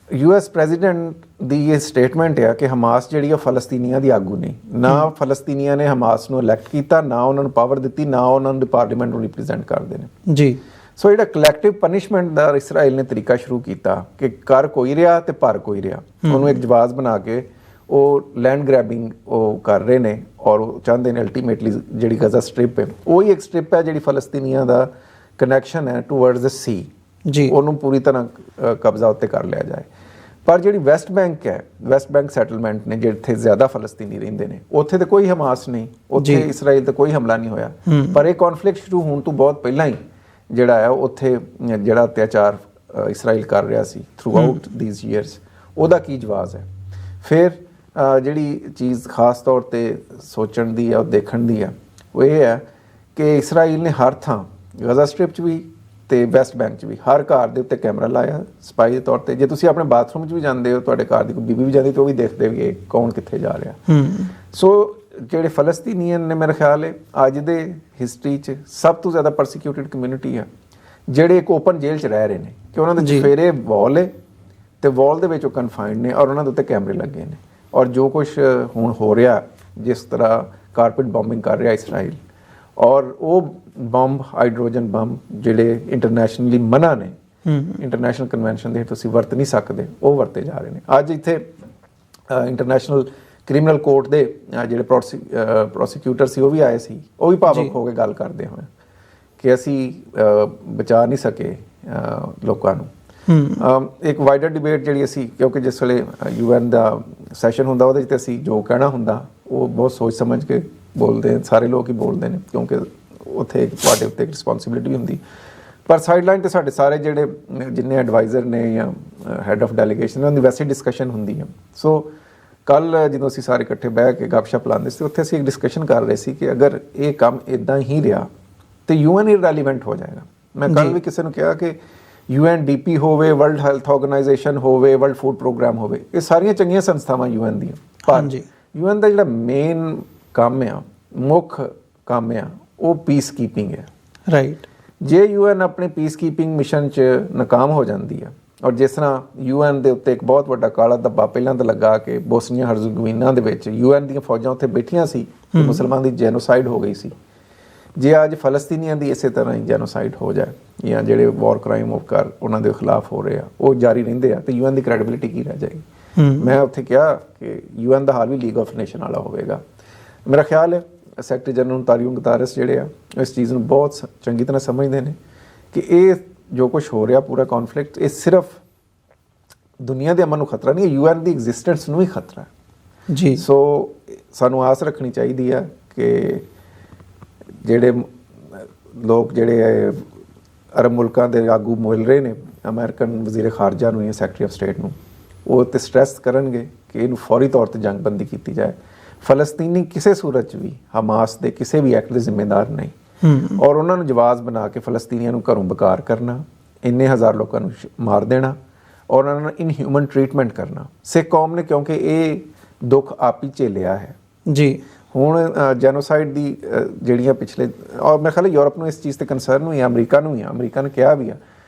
US ਪ੍ਰੈਜ਼ੀਡੈਂਟ ਦੀ ਇਹ ਸਟੇਟਮੈਂਟ ਆ ਕਿ ਹਮਾਸ ਜਿਹੜੀ ਆ ਫਲਸਤੀਨੀਆਂ ਦੀ ਆਗੂ ਨਹੀਂ, ਨਾ ਫਲਸਤੀਨੀਆਂ ਨੇ ਹਮਾਸ ਨੂੰ ਇਲੈਕਟ ਕੀਤਾ, ਨਾ ਉਹਨਾਂ ਨੂੰ ਪਾਵਰ ਦਿੱਤੀ, ਨਾ ਉਹਨਾਂ ਨੂੰ ਪਾਰਲੀਮੈਂਟ ਨੂੰ ਰਿਪਰੈਜ਼ੈਂਟ ਕਰਦੇ ਨੇ ਜੀ। ਸੋ ਜਿਹੜਾ ਕਲੈਕਟਿਵ ਪਨਿਸ਼ਮੈਂਟ ਦਾ ਇਸਰਾਈਲ ਨੇ ਤਰੀਕਾ ਸ਼ੁਰੂ ਕੀਤਾ ਕਿ ਕਰ ਕੋਈ ਰਿਹਾ ਤੇ ਭਰ ਕੋਈ ਰਿਹਾ, ਉਹਨੂੰ ਇੱਕ ਜਵਾਜ਼ ਬਣਾ ਕੇ ਉਹ ਲੈਂਡ ਗ੍ਰੈਬਿੰਗ ਉਹ ਕਰ ਰਹੇ ਨੇ ਔਰ ਉਹ ਚਾਹੁੰਦੇ ਨੇ ਅਲਟੀਮੇਟਲੀ ਜਿਹੜੀ ਗਜ਼ਾ ਸਟ੍ਰਿਪ ਹੈ ਉਹ ਹੀ ਇੱਕ ਸਟ੍ਰਿਪ ਹੈ ਜਿਹੜੀ ਫਲਸਤੀਨੀਆਂ ਦਾ ਕਨੈਕਸ਼ਨ ਹੈ ਟੂਵਰਡਸ ਦ ਸੀ ਜੀ, ਉਹਨੂੰ ਪੂਰੀ ਤਰ੍ਹਾਂ ਕਬਜ਼ਾ ਉੱਤੇ ਕਰ ਲਿਆ ਜਾਏ। ਪਰ ਜਿਹੜੀ ਵੈਸਟ ਬੈਂਕ ਹੈ, ਵੈਸਟ ਬੈਂਕ ਸੈਟਲਮੈਂਟ ਨੇ ਜਿੱਥੇ ਜ਼ਿਆਦਾ ਫਲਸਤੀਨੀ ਰਹਿੰਦੇ ਨੇ, ਉੱਥੇ ਤੇ ਕੋਈ ਹਮਾਸ ਨਹੀਂ, ਉੱਥੇ ਇਸਰਾਈਲ ਤੇ ਕੋਈ ਹਮਲਾ ਨਹੀਂ ਹੋਇਆ। ਪਰ ਇਹ ਕੌਨਫਲਿਕਟ ਸ਼ੁਰੂ ਹੋਣ ਤੋਂ ਬਹੁਤ ਪਹਿਲਾਂ ਹੀ ਜਿਹੜਾ ਹੈ ਉੱਥੇ ਜਿਹੜਾ ਅਤਿਆਚਾਰ ਇਸਰਾਈਲ ਕਰ ਰਿਹਾ ਸੀ ਥਰੂ ਆਊਟ ਦੀਜ਼ ਈਅਰਸ, ਉਹਦਾ ਕੀ ਜਵਾਬ ਹੈ। ਫਿਰ ਜਿਹੜੀ ਚੀਜ਼ ਖਾਸ ਤੌਰ ਤੇ ਸੋਚਣ ਦੀ ਆ, ਦੇਖਣ ਦੀ ਆ, ਉਹ ਇਹ ਹੈ ਕਿ ਇਸਰਾਈਲ ਨੇ ਹਰ ਥਾਂ ਗਜ਼ਾ ਸਟ੍ਰਿਪ 'ਚ ਵੀ ਤੇ ਵੈਸਟ ਬੈਂਕ 'ਚ ਵੀ ਹਰ ਘਰ ਦੇ ਉੱਤੇ ਕੈਮਰਾ ਲਾਇਆ ਸਪਾਈ ਦੇ ਤੌਰ ਤੇ। ਜੇ ਤੁਸੀਂ ਆਪਣੇ ਬਾਥਰੂਮ 'ਚ ਵੀ ਜਾਂਦੇ ਹੋ, ਤੁਹਾਡੇ ਘਰ ਦੀ ਕੋਈ ਬੀਬੀ ਵੀ ਜਾਂਦੀ ਤੇ ਉਹ ਵੀ ਦੇਖਦੇ ਵੀ ਇਹ ਕੌਣ ਕਿੱਥੇ ਜਾ ਰਿਹਾ। ਸੋ ਜਿਹੜੇ ਫਲਸਤੀਨੀਅਨ ਨੇ, ਮੇਰਾ ਖਿਆਲ ਹੈ ਅੱਜ ਦੇ ਹਿਸਟਰੀ 'ਚ ਸਭ ਤੋਂ ਜ਼ਿਆਦਾ ਪਰਸੀਕਿਊਟਿਡ ਕਮਿਊਨਿਟੀ ਆ, ਜਿਹੜੇ ਇੱਕ ਓਪਨ ਜੇਲ੍ਹ 'ਚ ਰਹਿ ਰਹੇ ਨੇ ਕਿ ਉਹਨਾਂ ਦੇ ਚੁਫੇਰੇ ਵਾਲ ਹੈ ਤੇ ਵਾਲ ਦੇ ਵਿੱਚ ਉਹ ਕਨਫਾਈਨਡ ਨੇ ਔਰ ਉਹਨਾਂ ਦੇ ਉੱਤੇ ਕੈਮਰੇ ਲੱਗੇ ਨੇ। ਔਰ ਜੋ ਕੁਝ ਹੁਣ ਹੋ ਰਿਹਾ, ਜਿਸ ਤਰ੍ਹਾਂ ਕਾਰਪੇਟ ਬੰਬਿੰਗ ਕਰ ਰਿਹਾ ਇਸਰਾਈਲ, ਔਰ ਉਹ ਬੰਬ ਹਾਈਡਰੋਜਨ ਬੰਬ ਜਿਹੜੇ ਇੰਟਰਨੈਸ਼ਨਲੀ ਮਨਾ ਨੇ, ਇੰਟਰਨੈਸ਼ਨਲ ਕਨਵੈਨਸ਼ਨ ਦੇ ਤੁਸੀਂ ਵਰਤ ਨਹੀਂ ਸਕਦੇ, ਉਹ ਵਰਤੇ ਜਾ ਰਹੇ ਨੇ। ਅੱਜ ਇੱਥੇ ਇੰਟਰਨੈਸ਼ਨਲ ਕ੍ਰਿਮੀਨਲ ਕੋਰਟ ਦੇ ਜਿਹੜੇ ਪ੍ਰੋਸੀਕਿਊਟਰ ਸੀ ਉਹ ਵੀ ਆਏ ਸੀ, ਉਹ ਵੀ ਭਾਵੁਕ ਹੋ ਕੇ ਗੱਲ ਕਰਦੇ ਹੋਏ ਕਿ ਅਸੀਂ ਬਚਾ ਨਹੀਂ ਸਕੇ ਲੋਕਾਂ ਨੂੰ। ਇੱਕ ਵਾਈਡਰ ਡਿਬੇਟ ਜਿਹੜੀ ਅਸੀਂ, ਕਿਉਂਕਿ ਜਿਸ ਵੇਲੇ UN ਦਾ ਸੈਸ਼ਨ ਹੁੰਦਾ ਉਹਦੇ 'ਚ ਅਸੀਂ ਜੋ ਕਹਿਣਾ ਹੁੰਦਾ ਉਹ ਬਹੁਤ ਸੋਚ ਸਮਝ ਕੇ ਬੋਲਦੇ, ਸਾਰੇ ਲੋਕ ਹੀ ਬੋਲਦੇ ਨੇ ਕਿਉਂਕਿ ਉੱਥੇ ਤੁਹਾਡੇ ਉੱਤੇ ਇੱਕ ਰਿਸਪੌਂਸਿਬਿਲਿਟੀ ਹੁੰਦੀ। ਪਰ ਸਾਈਡਲਾਈਨ ਤੇ ਸਾਡੇ ਸਾਰੇ ਜਿਹੜੇ ਜਿੰਨੇ ਐਡਵਾਈਜ਼ਰ ਨੇ ਜਾਂ ਹੈਡ ਆਫ ਡੈਲੀਗੇਸ਼ਨ, ਉਹਨਾਂ ਦੀ ਵੈਸੇ ਡਿਸਕਸ਼ਨ ਹੁੰਦੀ ਹੈ। ਸੋ ਕੱਲ ਜਦੋਂ ਅਸੀਂ ਸਾਰੇ ਇਕੱਠੇ ਬਹਿ ਕੇ ਗੱਪਸ਼ਪ ਲਾਉਂਦੇ ਸੀ, ਉੱਥੇ ਅਸੀਂ ਇੱਕ ਡਿਸਕਸ਼ਨ ਕਰ ਰਹੇ ਸੀ ਕਿ ਅਗਰ ਇਹ ਕੰਮ ਇੱਦਾਂ ਹੀ ਰਿਹਾ ਤੇ UN ਇਰੈਲੀਵੈਂਟ ਹੋ ਜਾਏਗਾ। ਮੈਂ ਕੱਲ ਵੀ ਕਿਸੇ ਨੂੰ ਕਿਹਾ ਕਿ UNDP ਹੋਵੇ, ਵਰਲਡ ਹੈਲਥ ਆਰਗੇਨਾਈਜੇਸ਼ਨ ਹੋਵੇ, ਵਰਲਡ ਫੂਡ ਪ੍ਰੋਗਰਾਮ ਹੋਵੇ, ਇਹ ਸਾਰੀਆਂ ਚੰਗੀਆਂ ਸੰਸਥਾਵਾਂ UN ਦੀਆਂ, ਪਰ UN ਦਾ ਜਿਹੜਾ ਮੇਨ ਕੰਮ ਆ, ਮੁੱਖ ਕੰਮ ਆ, ਉਹ ਪੀਸ ਕੀਪਿੰਗ ਹੈ। ਰਾਈਟ। ਜੇ UN ਆਪਣੇ ਪੀਸ ਕੀਪਿੰਗ ਮਿਸ਼ਨ 'ਚ ਨਾਕਾਮ ਹੋ ਜਾਂਦੀ ਆ, ਔਰ ਜਿਸ ਤਰ੍ਹਾਂ UN ਦੇ ਉੱਤੇ ਇੱਕ ਬਹੁਤ ਵੱਡਾ ਕਾਲਾ ਧੱਬਾ ਪਹਿਲਾਂ ਤਾਂ ਲੱਗਾ ਕਿ ਬੋਸਨੀਆ ਹਰਜ਼ਗੋਵੀਨਾ ਦੇ ਵਿੱਚ UN ਦੀਆਂ ਫੌਜਾਂ ਉੱਥੇ ਬੈਠੀਆਂ ਸੀ ਤੇ ਮੁਸਲਮਾਨ ਦੀ ਜੈਨੋਸਾਈਡ ਹੋ ਗਈ ਸੀ। ਜੇ ਅੱਜ ਫਲਸਤੀਨੀਆਂ ਦੀ ਇਸੇ ਤਰ੍ਹਾਂ ਹੀ ਜੈਨੋਸਾਈਡ ਹੋ ਜਾਏ ਜਾਂ ਜਿਹੜੇ ਵਾਰ ਕ੍ਰਾਈਮ ਕਰ ਉਹਨਾਂ ਦੇ ਖਿਲਾਫ ਹੋ ਰਹੇ ਆ ਉਹ ਜਾਰੀ ਰਹਿੰਦੇ ਆ, ਤੇ UN ਦੀ ਕ੍ਰੈਡੀਬਿਲਿਟੀ ਕੀ ਰਹਿ ਜਾਏਗੀ। ਮੈਂ ਉੱਥੇ ਕਿਹਾ ਕਿ UN ਦਾ ਹਾਲ ਵੀ ਲੀਗ ਆਫ ਨੇਸ਼ਨ ਵਾਲਾ ਹੋਵੇਗਾ। ਮੇਰਾ ਖਿਆਲ ਹੈ ਸੈਕਟਰੀ ਜਨਰਲ ਅੰਤੋਨੀਓ ਗੁਤੇਰਸ ਜਿਹੜੇ ਆ ਇਸ ਚੀਜ਼ ਨੂੰ ਬਹੁਤ ਚੰਗੀ ਤਰ੍ਹਾਂ ਸਮਝਦੇ ਨੇ ਕਿ ਇਹ ਜੋ ਕੁਝ ਹੋ ਰਿਹਾ ਪੂਰਾ ਕੌਨਫਲਿਕਟ, ਇਹ ਸਿਰਫ ਦੁਨੀਆ ਦੇ ਅਮਨ ਨੂੰ ਖਤਰਾ ਨਹੀਂ, UN ਦੀ ਐਗਜ਼ਿਸਟੈਂਸ ਨੂੰ ਹੀ ਖਤਰਾ ਹੈ ਜੀ। ਸੋ ਸਾਨੂੰ ਆਸ ਰੱਖਣੀ ਚਾਹੀਦੀ ਆ ਕਿ ਜਿਹੜੇ ਲੋਕ ਜਿਹੜੇ ਅਰਬ ਮੁਲਕਾਂ ਦੇ ਆਗੂ ਮਿਲ ਰਹੇ ਨੇ ਅਮਰੀਕਨ ਵਜ਼ੀਰ ਖਾਰਜਾ ਨੂੰ ਜਾਂ ਸੈਕਟਰੀ ਆਫ ਸਟੇਟ ਨੂੰ, ਉਹ ਤੇ ਸਟ੍ਰੈਸ ਕਰਨਗੇ ਕਿ ਇਹਨੂੰ ਫੌਰੀ ਤੌਰ ਤੇ ਜੰਗਬੰਦੀ ਕੀਤੀ ਜਾਏ। ਫਲਸਤੀਨੀ ਕਿਸੇ ਸੂਰਤ 'ਚ ਵੀ ਹਮਾਸ ਦੇ ਕਿਸੇ ਵੀ ਐਕਟ ਦੇ ਜ਼ਿੰਮੇਦਾਰ ਨਹੀਂ, ਔਰ ਉਹਨਾਂ ਨੂੰ ਜਵਾਬ ਬਣਾ ਕੇ ਫਲਸਤੀਨੀਆਂ ਨੂੰ ਘਰੋਂ ਬਕਾਰ ਕਰਨਾ, ਇੰਨੇ ਹਜ਼ਾਰ ਲੋਕਾਂ ਨੂੰ ਮਾਰ ਦੇਣਾ ਔਰ ਉਹਨਾਂ ਨੂੰ ਇਨਹਿਊਮਨ ਟ੍ਰੀਟਮੈਂਟ ਕਰਨਾ ਸਿੱਖ ਕੌਮ ਨੇ, ਕਿਉਂਕਿ ਇਹ ਦੁੱਖ ਆਪ ਹੀ ਝੇਲਿਆ ਹੈ ਜੀ। ਹੁਣ ਜੈਨੋਸਾਈਡ ਦੀ ਜਿਹੜੀਆਂ ਪਿਛਲੇ, ਔਰ ਮੇਰੇ ਖਿਆਲ ਯੂਰਪ ਨੂੰ ਇਸ ਚੀਜ਼ ਤੇ ਕੰਸਰਨ ਹੋਈ, ਅਮਰੀਕਾ ਨੂੰ ਹੀ, ਅਮਰੀਕਾ ਨੇ ਕਿਹਾ ਵੀ ਆ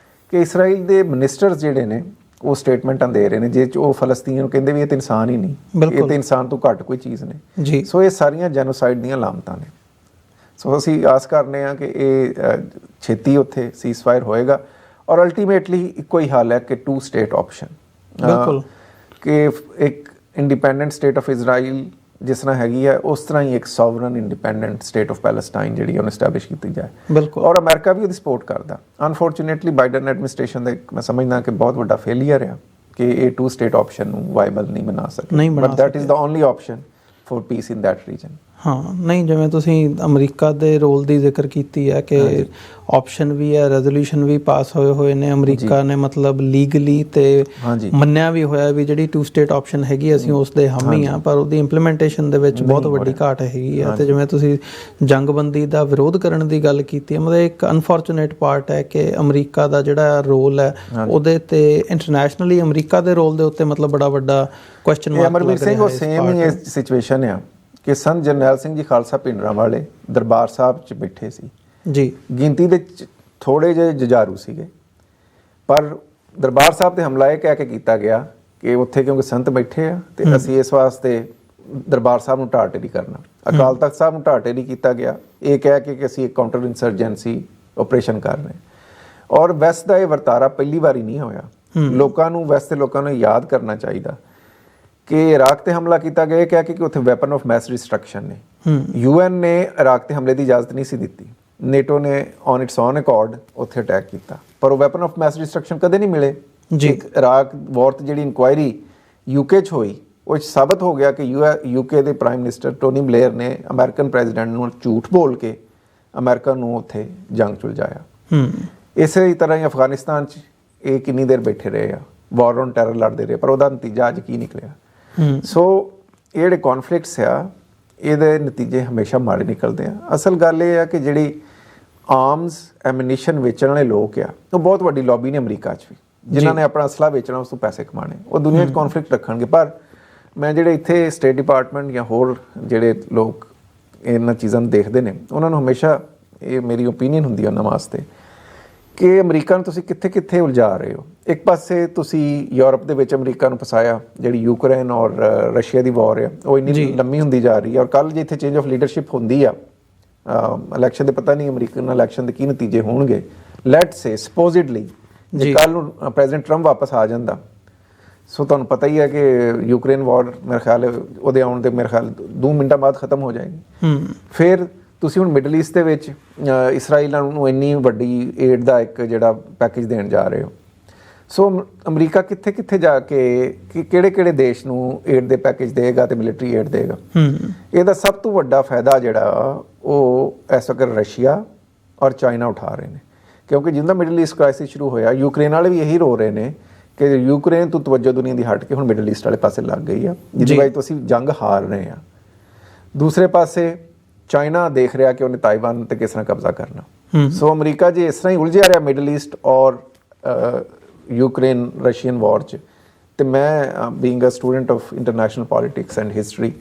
ਕਿ ਇਸਰਾਈਲ ਦੇ ਮਿਨਿਸਟਰਸ ਜਿਹੜੇ ਨੇ ਉਹ ਸਟੇਟਮੈਂਟਾਂ ਦੇ ਰਹੇ ਨੇ ਜਿਹ 'ਚ ਉਹ ਫਲਸਤੀਨੀਆਂ ਨੂੰ ਕਹਿੰਦੇ ਵੀ ਇਹ ਤਾਂ ਇਨਸਾਨ ਹੀ ਨਹੀਂ, ਇਹ ਤਾਂ ਇਨਸਾਨ ਤੋਂ ਘੱਟ ਕੋਈ ਚੀਜ਼ ਨੇ ਜੀ। ਸੋ ਇਹ ਸਾਰੀਆਂ ਜੈਨੋਸਾਈਡ ਦੀਆਂ ਲਾਮਤਾਂ ਨੇ। ਸੋ ਅਸੀਂ ਆਸ ਕਰਨੇ ਹਾਂ ਕਿ ਇਹ ਛੇਤੀ ਉੱਥੇ ਸੀਜ਼ਫਾਇਰ ਹੋਏਗਾ ਔਰ ਅਲਟੀਮੇਟਲੀ ਇੱਕੋ ਹੀ ਹਾਲ ਹੈ ਕਿ 2 ਸਟੇਟ ਆਪਸ਼ਨ, ਕਿ ਇੱਕ ਇੰਡੀਪੈਂਡੈਂਟ ਸਟੇਟ ਆਫ ਇਜ਼ਰਾਈਲ ਜਿਸ ਤਰ੍ਹਾਂ ਹੈਗੀ ਹੈ ਉਸ ਤਰ੍ਹਾਂ ਹੀ ਇੱਕ ਸੋਵਰਨ ਇੰਡੀਪੈਂਡੈਂਟ ਸਟੇਟ ਆਫ ਪੈਲਸਟਾਈਨ ਜਿਹੜੀ ਉਹਨੂੰ ਐਸਟੈਬਲਿਸ਼ ਕੀਤੀ ਜਾਏ। ਔਰ ਅਮਰੀਕਾ ਵੀ ਉਹਦੀ ਸਪੋਰਟ ਕਰਦਾ। ਅਨਫੋਰਚੂਨੇਟਲੀ ਬਾਈਡਨ ਐਡਮਿਨਿਸਟ੍ਰੇਸ਼ਨ ਦਾ ਮੈਂ ਸਮਝਦਾ ਕਿ ਬਹੁਤ ਵੱਡਾ ਫੇਲੀਅਰ ਆ ਕਿ ਇਹ 2 ਸਟੇਟ ਆਪਸ਼ਨ ਨੂੰ ਵਾਇਬਲ ਨਹੀਂ ਬਣਾ ਸਕੇ, but that is the only option for peace in that region. ਹਾਂ, ਨਹੀਂ, ਜਿਵੇਂ ਤੁਸੀਂ ਅਮਰੀਕਾ ਦੇ ਰੋਲ ਦੀ ਜ਼ਿਕਰ ਕੀਤੀ ਹੈ ਕਿ ਆਪਸ਼ਨ ਵੀ ਹੈ, ਰੈਜ਼ੋਲੂਸ਼ਨ ਵੀ ਪਾਸ ਹੋਏ ਹੋਏ ਨੇ, ਅਮਰੀਕਾ ਨੇ ਮਤਲਬ ਲੀਗਲੀ ਤੇ ਮੰਨਿਆ ਵੀ ਹੋਇਆ ਵੀ ਜਿਹੜੀ 2 ਸਟੇਟ ਆਪਸ਼ਨ ਹੈਗੀ ਅਸੀਂ ਉਸ ਦੇ ਹਾਮੀ ਆ, ਪਰ ਉਹਦੀ ਇੰਪਲੀਮੈਂਟੇਸ਼ਨ ਦੇ ਵਿੱਚ ਬਹੁਤ ਵੱਡੀ ਘਾਟ ਹੈਗੀ ਆ। ਤੇ ਜਿਵੇਂ ਤੁਸੀਂ ਜੰਗਬੰਦੀ ਦਾ ਵਿਰੋਧ ਕਰਨ ਦੀ ਗੱਲ ਕੀਤੀ ਹੈ, ਮਤਲਬ ਇੱਕ ਅਨਫੋਰਚੂਨੇਟ ਪਾਰਟ ਹੈ ਕਿ ਅਮਰੀਕਾ ਦਾ ਜਿਹੜਾ ਰੋਲ ਹੈ ਉਹਦੇ ਤੇ ਇੰਟਰਨੈਸ਼ਨਲੀ ਅਮਰੀਕਾ ਦੇ ਰੋਲ ਦੇ ਉੱਤੇ ਮਤਲਬ ਬੜਾ ਵੱਡਾ ਕੁਐਸਚਨ ਮਾਰਕ ਅਮਰਵੀਰ ਸਿੰਘ ਉਹ ਸੇਮ ਹੀ ਸਿਚੁਏਸ਼ਨ ਆ ਕਿ ਸੰਤ ਜਰਨੈਲ ਸਿੰਘ ਜੀ ਖਾਲਸਾ ਭਿੰਡਰਾਂ ਵਾਲੇ ਦਰਬਾਰ ਸਾਹਿਬ 'ਚ ਬੈਠੇ ਸੀ ਜੀ, ਗਿਣਤੀ ਦੇ ਥੋੜੇ ਜਿਹੇ ਜੁਝਾਰੂ ਸੀਗੇ, ਪਰ ਦਰਬਾਰ ਸਾਹਿਬ ਤੇ ਹਮਲਾ ਇਹ ਕਹਿ ਕੇ ਕੀਤਾ ਗਿਆ ਕਿ ਉੱਥੇ ਕਿਉਂਕਿ ਸੰਤ ਬੈਠੇ ਆ ਤੇ ਅਸੀਂ ਇਸ ਵਾਸਤੇ ਦਰਬਾਰ ਸਾਹਿਬ ਨੂੰ ਢਾਹ ਢੇਰੀ ਕਰਨਾ। ਅਕਾਲ ਤਖਤ ਸਾਹਿਬ ਨੂੰ ਢਾਹ ਢੇਰੀ ਕੀਤਾ ਗਿਆ ਇਹ ਕਹਿ ਕੇ ਕਿ ਅਸੀਂ ਇੱਕ ਕਾਊਂਟਰ ਇੰਸਰਜੈਂਸੀ ਆਪਰੇਸ਼ਨ ਕਰ ਰਹੇ। ਔਰ ਵੈਸਟ ਦਾ ਇਹ ਵਰਤਾਰਾ ਪਹਿਲੀ ਵਾਰੀ ਨਹੀਂ ਹੋਇਆ। ਲੋਕਾਂ ਨੂੰ, ਵੈਸਟ ਦੇ ਲੋਕਾਂ ਨੂੰ ਯਾਦ ਕਰਨਾ ਚਾਹੀਦਾ ਕਿ ਇਰਾਕ ਤੇ ਹਮਲਾ ਕੀਤਾ ਗਿਆ, ਕਿਹਾ ਕਿ ਉੱਥੇ ਵੈਪਨ ਆਫ ਮੈਸ ਡਿਸਟਰਕਸ਼ਨ ਨੇ। UN ਨੇ ਇਰਾਕ ਤੇ ਹਮਲੇ ਦੀ ਇਜਾਜ਼ਤ ਨਹੀਂ ਸੀ ਦਿੱਤੀ, ਨੇਟੋ ਨੇ ਔਨ ਇਟਸ ਓਨ ਅਕੋਰਡ ਉੱਥੇ ਅਟੈਕ ਕੀਤਾ, ਪਰ ਉਹ ਵੈਪਨ ਆਫ ਮੈਸ ਡਿਸਟਰਕਸ਼ਨ ਕਦੇ ਨਹੀਂ ਮਿਲੇ ਜੀ। ਇਰਾਕ ਵਾਰ ਤੇ ਜਿਹੜੀ ਇਨਕੁਆਇਰੀ UK 'ਚ ਹੋਈ, ਉਹ 'ਚ ਸਾਬਤ ਹੋ ਗਿਆ ਕਿ UK ਦੇ ਪ੍ਰਾਈਮ ਮਿਨਿਸਟਰ ਟੋਨੀ ਬਲੇਅਰ ਨੇ ਅਮਰੀਕਨ ਪ੍ਰੈਜ਼ੀਡੈਂਟ ਨੂੰ ਝੂਠ ਬੋਲ ਕੇ ਅਮਰੀਕਾ ਨੂੰ ਉੱਥੇ ਜੰਗ 'ਚ ਉਲਝਾਇਆ। ਇਸੇ ਤਰ੍ਹਾਂ ਹੀ ਅਫਗਾਨਿਸਤਾਨ 'ਚ ਇਹ ਕਿੰਨੀ ਦੇਰ ਬੈਠੇ ਰਹੇ ਆ, ਵਾਰ ਔਨ ਟੈਰਰ ਲੜਦੇ ਰਹੇ, ਪਰ ਉਹਦਾ ਨਤੀਜਾ ਅੱਜ ਕੀ ਨਿਕਲਿਆ। ਸੋ ਇਹ ਜਿਹੜੇ ਕੌਨਫਲਿਕਟਸ ਆ, ਇਹਦੇ ਨਤੀਜੇ ਹਮੇਸ਼ਾ ਮਾੜੇ ਨਿਕਲਦੇ ਆ। ਅਸਲ ਗੱਲ ਇਹ ਆ ਕਿ ਜਿਹੜੀ ਆਰਮਸ ਐਮਨੀਸ਼ਨ ਵੇਚਣ ਵਾਲੇ ਲੋਕ ਆ, ਉਹ ਬਹੁਤ ਵੱਡੀ ਲੌਬੀ ਨੇ ਅਮਰੀਕਾ 'ਚ ਵੀ, ਜਿਨ੍ਹਾਂ ਨੇ ਆਪਣਾ ਅਸਲਾ ਵੇਚਣਾ, ਉਸ ਤੋਂ ਪੈਸੇ ਕਮਾਣੇ, ਉਹ ਦੁਨੀਆ 'ਚ ਕੌਨਫਲਿਕਟ ਰੱਖਣਗੇ। ਪਰ ਮੈਂ ਜਿਹੜੇ ਇੱਥੇ ਸਟੇਟ ਡਿਪਾਰਟਮੈਂਟ ਜਾਂ ਹੋਰ ਜਿਹੜੇ ਲੋਕ ਇਹਨਾਂ ਚੀਜ਼ਾਂ ਨੂੰ ਦੇਖਦੇ ਨੇ, ਉਹਨਾਂ ਨੂੰ ਹਮੇਸ਼ਾ ਇਹ ਮੇਰੀ ਓਪੀਨੀਅਨ ਹੁੰਦੀ ਹੈ ਉਹਨਾਂ ਵਾਸਤੇ ਕਿ ਅਮਰੀਕਾ ਨੂੰ ਤੁਸੀਂ ਕਿੱਥੇ ਕਿੱਥੇ ਉਲਝਾ ਰਹੇ ਹੋ। ਇੱਕ ਪਾਸੇ ਤੁਸੀਂ ਯੂਰਪ ਦੇ ਵਿੱਚ ਅਮਰੀਕਾ ਨੂੰ ਫਸਾਇਆ, ਜਿਹੜੀ ਯੂਕਰੇਨ ਔਰ ਰਸ਼ੀਆ ਦੀ ਵਾਰ ਆ, ਉਹ ਇੰਨੀ ਲੰਮੀ ਹੁੰਦੀ ਜਾ ਰਹੀ ਹੈ, ਔਰ ਕੱਲ੍ਹ ਜੇ ਇੱਥੇ ਚੇਂਜ ਆਫ ਲੀਡਰਸ਼ਿਪ ਹੁੰਦੀ ਆ, ਇਲੈਕਸ਼ਨ ਦੇ ਪਤਾ ਨਹੀਂ ਅਮਰੀਕਨ ਇਲੈਕਸ਼ਨ ਦੇ ਕੀ ਨਤੀਜੇ ਹੋਣਗੇ, ਲੈਟ ਸੇ ਸਪੋਜ਼ਿਡਲੀ ਜੇ ਕੱਲ੍ਹ ਨੂੰ ਪ੍ਰੈਜ਼ੀਡੈਂਟ ਟਰੰਪ ਵਾਪਸ ਆ ਜਾਂਦਾ, ਸੋ ਤੁਹਾਨੂੰ ਪਤਾ ਹੀ ਹੈ ਕਿ ਯੂਕਰੇਨ ਵਾਰ ਮੇਰੇ ਖਿਆਲ ਉਹਦੇ ਆਉਣ ਦੇ ਮੇਰੇ ਖਿਆਲ 2 ਮਿੰਟਾਂ ਬਾਅਦ ਖਤਮ ਹੋ ਜਾਏਗੀ। ਫਿਰ ਤੁਸੀਂ ਹੁਣ ਮਿਡਲ ਈਸਟ ਦੇ ਵਿੱਚ ਇਸਰਾਈਲ ਨੂੰ ਇੰਨੀ ਵੱਡੀ ਏਡ ਦਾ ਇੱਕ ਜਿਹੜਾ ਪੈਕੇਜ ਦੇਣ ਜਾ ਰਹੇ ਹੋ। ਸੋ ਅਮਰੀਕਾ ਕਿੱਥੇ ਕਿੱਥੇ ਜਾ ਕੇ ਕਿਹੜੇ ਕਿਹੜੇ ਦੇਸ਼ ਨੂੰ ਏਡ ਦੇ ਪੈਕੇਜ ਦੇਗਾ ਤੇ ਮਿਲਟਰੀ ਏਡ ਦੇਗਾ। ਇਹਦਾ ਸਭ ਤੋਂ ਵੱਡਾ ਫਾਇਦਾ ਜਿਹੜਾ ਉਹ ਇਸ ਵਕਤ ਰਸ਼ੀਆ ਔਰ ਚਾਈਨਾ ਉਠਾ ਰਹੇ ਨੇ, ਕਿਉਂਕਿ ਜਿੰਦਾ ਮਿਡਲ ਈਸਟ ਕ੍ਰਾਈਸਿਸ ਸ਼ੁਰੂ ਹੋਇਆ, ਯੂਕਰੇਨ ਵਾਲੇ ਵੀ ਇਹੀ ਰੋ ਰਹੇ ਨੇ ਕਿ ਯੂਕਰੇਨ ਤੋਂ ਤਵੱਜੋ ਦੁਨੀਆ ਦੀ ਹਟ ਕੇ ਹੁਣ ਮਿਡਲ ਈਸਟ ਵਾਲੇ ਪਾਸੇ ਲੱਗ ਗਈ ਆ, ਜਿਹਦੀ ਵਜ੍ਹਾ ਤੋਂ ਅਸੀਂ ਜੰਗ ਹਾਰ ਰਹੇ ਹਾਂ। ਦੂਸਰੇ ਪਾਸੇ ਚਾਈਨਾ ਦੇਖ ਰਿਹਾ ਕਿ ਉਹਨੇ ਤਾਈਵਾਨ ਤੇ ਕਿਸ ਤਰ੍ਹਾਂ ਕਬਜ਼ਾ ਕਰਨਾ। ਸੋ ਅਮਰੀਕਾ ਜੇ ਇਸ ਤਰ੍ਹਾਂ ਹੀ ਉਲਝਿਆ ਰਿਹਾ ਮਿਡਲ ਈਸਟ ਔਰ ਯੂਕਰੇਨ ਰਸ਼ੀਅਨ ਵਾਰ 'ਚ, ਤੇ ਮੈਂ being a student of international politics and history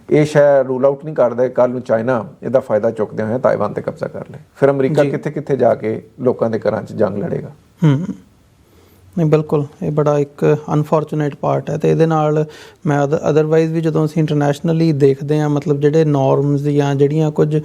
ਇਹ ਸ਼ਾਇਦ ਰੂਲ ਆਊਟ ਨਹੀਂ ਕਰਦਾ ਕੱਲ੍ਹ ਨੂੰ ਚਾਈਨਾ ਇਹਦਾ ਫਾਇਦਾ ਚੁੱਕਦੇ ਹੋਏ ਤਾਈਵਾਨ ਤੇ ਕਬਜ਼ਾ ਕਰ ਲੇ, ਫਿਰ ਅਮਰੀਕਾ ਕਿੱਥੇ ਕਿੱਥੇ ਜਾ ਕੇ ਲੋਕਾਂ ਦੇ ਘਰਾਂ 'ਚ ਜੰਗ ਲੜੇਗਾ। ਨਹੀਂ, ਬਿਲਕੁਲ ਇਹ ਬੜਾ ਇੱਕ ਅਨਫੋਰਚੂਨੇਟ ਪਾਰਟ ਹੈ। ਅਤੇ ਇਹਦੇ ਨਾਲ ਮੈਂ ਅਦਰਵਾਈਜ਼ ਵੀ ਜਦੋਂ ਅਸੀਂ ਇੰਟਰਨੈਸ਼ਨਲੀ ਦੇਖਦੇ ਹਾਂ, ਮਤਲਬ ਜਿਹੜੇ ਨੋਰਮਸ ਜਾਂ ਜਿਹੜੀਆਂ ਕੁਝ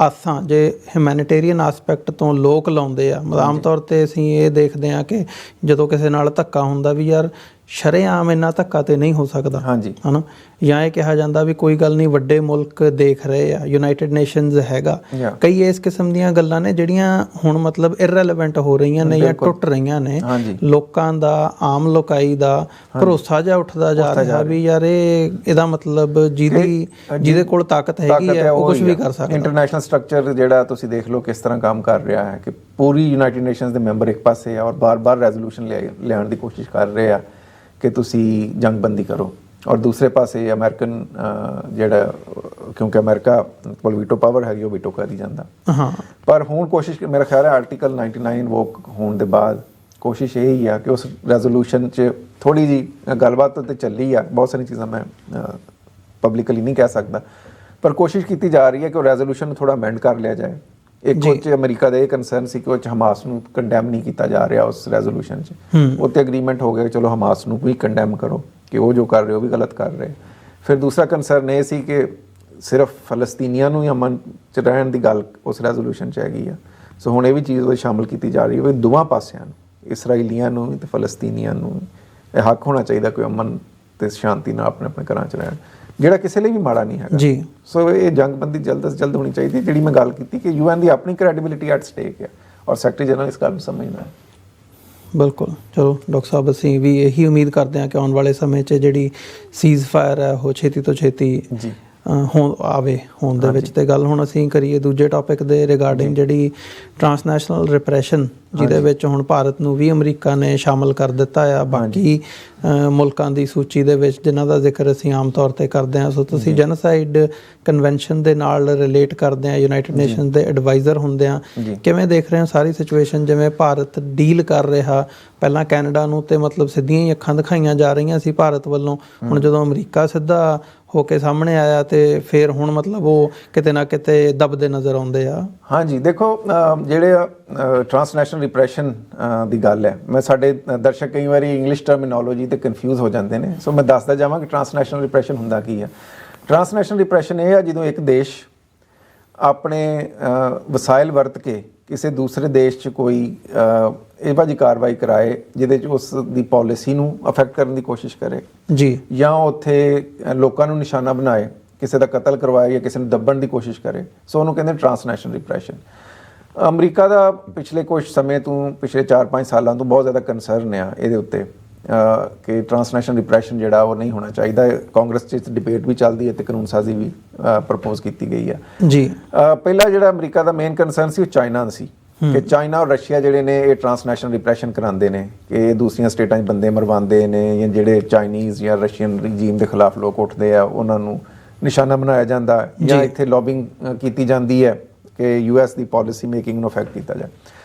ਆਸਾਂ ਜੇ ਹਿਊਮੈਨਿਟੇਰੀਅਨ ਆਸਪੈਕਟ ਤੋਂ ਲੋਕ ਲਾਉਂਦੇ ਆ, ਆਮ ਤੌਰ 'ਤੇ ਅਸੀਂ ਇਹ ਦੇਖਦੇ ਹਾਂ ਕਿ ਜਦੋਂ ਕਿਸੇ ਨਾਲ ਧੱਕਾ ਹੁੰਦਾ ਵੀ ਯਾਰ ਸ਼ਰੇਆਮ ਇੰਨਾ ਧੱਕਾ ਤੇ ਨਹੀਂ ਹੋ ਸਕਦਾ, ਹੈ ਨਾ, ਜਾਂ ਇਹ ਕਿਹਾ ਜਾਂਦਾ ਵੀ ਕੋਈ ਗੱਲ ਨਹੀਂ, ਵੱਡੇ ਮੁਲਕ ਦੇਖ ਰਹੇ ਆ, ਯੂਨਾਈਟਿਡ ਨੇਸ਼ਨਜ਼ ਹੈਗਾ। ਕਈ ਇਸ ਕਿਸਮ ਦੀਆਂ ਗੱਲਾਂ ਨੇ ਜਿਹੜੀਆਂ ਹੁਣ ਮਤਲਬ ਇਰਰੈਲੇਵੈਂਟ ਹੋ ਰਹੀਆਂ ਨੇ ਜਾਂ ਟੁੱਟ ਰਹੀਆਂ ਨੇ। ਲੋਕਾਂ ਦਾ, ਆਮ ਲੋਕਾਈ ਦਾ ਭਰੋਸਾ ਜਿਹਾ ਉੱਠਦਾ ਜਾ ਰਿਹਾ ਵੀ ਯਾਰ ਇਹਦਾ ਮਤਲਬ ਜਿਹਦੇ ਕੋਲ ਤਾਕਤ ਹੈਗੀ ਹੈ ਉਹ ਕੁਝ ਵੀ ਕਰ ਸਕਦਾ। ਇੰਟਰਨੈਸ਼ਨਲ ਸਟਰਕਚਰ ਜਿਹੜਾ ਤੁਸੀਂ ਦੇਖ ਲਓ ਕਿਸ ਤਰ੍ਹਾਂ ਕੰਮ ਕਰ ਰਿਹਾ ਹੈ ਕਿ ਪੂਰੀ ਯੂਨਾਈਟਿਡ ਨੇਸ਼ਨਸ ਦੇ ਮੈਂਬਰ ਇੱਕ ਪਾਸੇ ਆ ਔਰ ਬਾਰ-ਬਾਰ ਰੈਜ਼ੋਲੂਸ਼ਨ ਲਿਆਉਣ ਦੀ ਕੋਸ਼ਿਸ਼ ਕਰ ਰਹੇ ਆ ਕਿ ਤੁਸੀਂ ਜੰਗਬੰਦੀ ਕਰੋ, ਔਰ ਦੂਸਰੇ ਪਾਸੇ ਅਮਰੀਕਨ ਜਿਹੜਾ, ਕਿਉਂਕਿ ਅਮਰੀਕਾ ਕੋਲ ਵੀਟੋ ਪਾਵਰ ਹੈਗੀ, ਉਹ ਵੀਟੋ ਕਰ ਹੀ ਜਾਂਦਾ। ਪਰ ਹੁਣ ਕੋਸ਼ਿਸ਼ ਮੇਰਾ ਖਿਆਲ ਹੈ ਆਰਟੀਕਲ 99 ਇਨਵੋਕ ਹੋਣ ਦੇ ਬਾਅਦ ਕੋਸ਼ਿਸ਼ ਇਹ ਹੀ ਆ ਕਿ ਉਸ ਰੈਜ਼ੋਲੂਸ਼ਨ 'ਚ ਥੋੜ੍ਹੀ ਜਿਹੀ ਗੱਲਬਾਤ ਤਾਂ ਚੱਲੀ ਆ, ਬਹੁਤ ਸਾਰੀਆਂ ਚੀਜ਼ਾਂ ਮੈਂ ਪਬਲਿਕਲੀ ਨਹੀਂ ਕਹਿ ਸਕਦਾ, ਪਰ ਕੋਸ਼ਿਸ਼ ਕੀਤੀ ਜਾ ਰਹੀ ਹੈ ਕਿ ਉਹ ਰੈਜ਼ੋਲੂਸ਼ਨ ਨੂੰ ਥੋੜ੍ਹਾ ਅਮੈਂਡ ਕਰ ਲਿਆ ਜਾਏ। ਇੱਕ ਉਹ 'ਚ ਅਮਰੀਕਾ ਦਾ ਇਹ ਕੰਸਰਨ ਸੀ ਕਿ ਉਹ 'ਚ ਹਮਾਸ ਨੂੰ ਕੰਡੈਮ ਨਹੀਂ ਕੀਤਾ ਜਾ ਰਿਹਾ ਉਸ ਰੈਜ਼ੋਲੂਸ਼ਨ 'ਚ, ਉੱਤੇ ਅਗਰੀਮੈਂਟ ਹੋ ਗਿਆ ਕਿ ਚਲੋ ਹਮਾਸ ਨੂੰ ਵੀ ਕੰਡੈਮ ਕਰੋ ਕਿ ਉਹ ਜੋ ਕਰ ਰਹੇ ਉਹ ਵੀ ਗਲਤ ਕਰ ਰਹੇ। ਫਿਰ ਦੂਸਰਾ ਕੰਸਰਨ ਇਹ ਸੀ ਕਿ ਸਿਰਫ ਫਲਸਤੀਨੀਆਂ ਨੂੰ ਹੀ ਅਮਨ 'ਚ ਰਹਿਣ ਦੀ ਗੱਲ ਉਸ ਰੈਜ਼ੋਲੂਸ਼ਨ 'ਚ ਹੈਗੀ ਆ। ਸੋ ਹੁਣ ਇਹ ਵੀ ਚੀਜ਼ ਉਹਦੇ ਸ਼ਾਮਲ ਕੀਤੀ ਜਾ ਰਹੀ ਹੈ ਵੀ ਦੋਵਾਂ ਪਾਸਿਆਂ ਨੂੰ, ਇਸਰਾਈਲੀਆਂ ਨੂੰ ਤੇ ਫਲਸਤੀਨੀਆਂ ਨੂੰ ਇਹ ਹੱਕ ਹੋਣਾ ਚਾਹੀਦਾ ਕਿ ਅਮਨ ਤੇ ਸ਼ਾਂਤੀ ਨਾਲ ਆਪਣੇ ਆਪਣੇ ਘਰਾਂ 'ਚ ਰਹਿਣ, ਜਿਹੜਾ ਕਿਸੇ ਲਈ ਵੀ ਮਾੜਾ ਨਹੀਂ ਹੈਗਾ ਜੀ। ਸੋ ਇਹ ਜੰਗਬੰਦੀ ਜਲਦ ਤੋਂ ਜਲਦ ਹੋਣੀ ਚਾਹੀਦੀ। ਜਿਹੜੀ ਮੈਂ ਗੱਲ ਕੀਤੀ ਕਿ UN ਦੀ ਆਪਣੀ ਕ੍ਰੈਡੀਬਿਲਿਟੀ ਐਟ ਸਟੇਕ ਹੈ ਔਰ ਸੈਕਟਰੀ ਜਨਰਲ ਇਸ ਗੱਲ ਨੂੰ ਸਮਝਦਾ ਹੈ। ਬਿਲਕੁਲ। ਚਲੋ ਡਾਕਟਰ ਸਾਹਿਬ, ਅਸੀਂ ਵੀ ਇਹੀ ਉਮੀਦ ਕਰਦੇ ਹਾਂ ਕਿ ਆਉਣ ਵਾਲੇ ਸਮੇਂ 'ਚ ਜਿਹੜੀ ਸੀਜ਼ ਫਾਇਰ ਹੈ ਉਹ ਛੇਤੀ ਤੋਂ ਛੇਤੀ ਹੋਣ ਦੇ ਵਿੱਚ। ਤੇ ਗੱਲ ਹੁਣ ਅਸੀਂ ਕਰੀਏ ਦੂਜੇ ਟੌਪਿਕ ਦੇ ਰਿਗਾਰਡਿੰਗ ਜਿਹੜੀ ਟਰਾਂਸਨੈਸ਼ਨਲ ਰਿਪਰੈਸ਼ਨ, ਜਿਹਦੇ ਵਿੱਚ ਹੁਣ ਭਾਰਤ ਨੂੰ ਵੀ ਅਮਰੀਕਾ ਨੇ ਸ਼ਾਮਲ ਕਰ ਦਿੱਤਾ ਆ ਬਾਕੀ ਮੁਲਕਾਂ ਦੀ ਸੂਚੀ ਦੇ ਵਿੱਚ, ਜਿਨ੍ਹਾਂ ਦਾ ਜ਼ਿਕਰ ਅਸੀਂ ਆਮ ਤੌਰ 'ਤੇ ਕਰਦੇ ਹਾਂ। ਸੋ ਤੁਸੀਂ ਜੈਨੋਸਾਈਡ ਕਨਵੈਨਸ਼ਨ ਦੇ ਨਾਲ ਰਿਲੇਟ ਕਰਦੇ ਹਾਂ, ਯੂਨਾਈਟਿਡ ਨੇਸ਼ਨਸ ਦੇ ਐਡਵਾਈਜ਼ਰ ਹੁੰਦੇ ਆ, ਕਿਵੇਂ ਦੇਖ ਰਹੇ ਹੋ ਸਾਰੀ ਸਿਚੁਏਸ਼ਨ ਜਿਵੇਂ ਭਾਰਤ ਡੀਲ ਕਰ ਰਿਹਾ? ਪਹਿਲਾਂ ਕੈਨੇਡਾ ਨੂੰ ਤੇ ਮਤਲਬ ਸਿੱਧੀਆਂ ਹੀ ਅੱਖਾਂ ਦਿਖਾਈਆਂ ਜਾ ਰਹੀਆਂ ਸੀ ਭਾਰਤ ਵੱਲੋਂ, ਹੁਣ ਜਦੋਂ ਅਮਰੀਕਾ ਸਿੱਧਾ ਹੋ ਕੇ ਸਾਹਮਣੇ ਆਇਆ ਤੇ ਫਿਰ ਹੁਣ ਮਤਲਬ ਉਹ ਕਿਤੇ ਨਾ ਕਿਤੇ ਦਬਦੇ ਨਜ਼ਰ ਆਉਂਦੇ ਆ। ਹਾਂਜੀ, ਦੇਖੋ ਜਿਹੜੇ ਟਰਾਂਸਨੈਸ਼ਨਲ ਰਿਪਰੈਸ਼ਨ ਦੀ ਗੱਲ ਹੈ, ਮੈਂ ਸਾਡੇ ਦਰਸ਼ਕ ਕਈ ਵਾਰੀ ਇੰਗਲਿਸ਼ ਟਰਮੀਨੋਲੋਜੀ ਤੇ ਕਨਫਿਊਜ਼ ਹੋ ਜਾਂਦੇ ਨੇ, ਸੋ ਮੈਂ ਦੱਸਦਾ ਜਾਵਾਂ ਕਿ ਟਰਾਂਸਨੈਸ਼ਨਲ ਰਿਪਰੈਸ਼ਨ ਹੁੰਦਾ ਕੀ ਆ। ਟਰਾਂਸਨੈਸ਼ਨਲ ਰਿਪਰੈਸ਼ਨ ਇਹ ਆ ਜਦੋਂ ਇੱਕ ਦੇਸ਼ ਆਪਣੇ ਵਸਾਇਲ ਵਰਤ ਕੇ ਕਿਸੇ ਦੂਸਰੇ ਦੇਸ਼ 'ਚ ਕੋਈ ਇਹੋ ਜਿਹੀ ਕਾਰਵਾਈ ਕਰਾਏ ਜਿਹਦੇ 'ਚ ਉਸ ਦੀ ਪਾਲਿਸੀ ਨੂੰ ਅਫੈਕਟ ਕਰਨ ਦੀ ਕੋਸ਼ਿਸ਼ ਕਰੇ ਜੀ ਜਾਂ ਉੱਥੇ ਲੋਕਾਂ ਨੂੰ ਨਿਸ਼ਾਨਾ ਬਣਾਏ, ਕਿਸੇ ਦਾ ਕਤਲ ਕਰਵਾਏ ਜਾਂ ਕਿਸੇ ਨੂੰ ਦੱਬਣ ਦੀ ਕੋਸ਼ਿਸ਼ ਕਰੇ। ਸੋ ਉਹਨੂੰ ਕਹਿੰਦੇ ਟਰਾਂਸਨੈਸ਼ਨਲ ਰਿਪਰੈਸ਼ਨ। ਅਮਰੀਕਾ ਦਾ ਪਿਛਲੇ ਕੁਝ ਸਮੇਂ ਤੋਂ, ਪਿਛਲੇ 4-5 ਸਾਲਾਂ ਤੋਂ ਬਹੁਤ ਜ਼ਿਆਦਾ ਕੰਸਰਨ ਆ ਇਹਦੇ ਉੱਤੇ ਕਿ ਟਰਾਂਸਨੈਸ਼ਨਲ ਰਿਪਰੈਸ਼ਨ ਜਿਹੜਾ ਉਹ ਨਹੀਂ ਹੋਣਾ ਚਾਹੀਦਾ। ਕਾਂਗਰਸ 'ਚ ਡਿਬੇਟ ਵੀ ਚੱਲਦੀ ਹੈ ਤੇ ਕਾਨੂੰਨ ਸਾਜ਼ੀ ਵੀ ਪ੍ਰਪੋਜ਼ ਕੀਤੀ ਗਈ ਹੈ ਜੀ। ਪਹਿਲਾ ਜਿਹੜਾ ਅਮਰੀਕਾ ਦਾ ਮੇਨ ਕੰਸਰਨ ਸੀ ਉਹ ਚਾਈਨਾ ਦਾ ਸੀ ਕਿ ਚਾਈਨਾ ਔਰ ਰਸ਼ੀਆ ਜਿਹੜੇ ਨੇ ਇਹ ਟਰਾਂਸਨੈਸ਼ਨਲ ਰਿਪਰੈਸ਼ਨ ਕਰਾਉਂਦੇ ਨੇ ਕਿ ਦੂਸਰੀਆਂ ਸਟੇਟਾਂ 'ਚ ਬੰਦੇ ਮਰਵਾਉਂਦੇ ਨੇ ਜਾਂ ਜਿਹੜੇ ਚਾਈਨੀਜ਼ ਜਾਂ ਰਸ਼ੀਅਨ ਰਜੀਮ ਦੇ ਖਿਲਾਫ ਲੋਕ ਉੱਠਦੇ ਆ ਉਹਨਾਂ ਨੂੰ ਨਿਸ਼ਾਨਾ ਬਣਾਇਆ ਜਾਂਦਾ ਜਾਂ ਇੱਥੇ ਲੌਬਿੰਗ ਕੀਤੀ ਜਾਂਦੀ ਹੈ ਕਿ ਯੂਐਸ ਦੀ ਪਾਲਿਸੀ ਮੇਕਿੰਗ ਨੂੰ ਅਫੈਕਟ ਕੀਤਾ ਜਾਏ।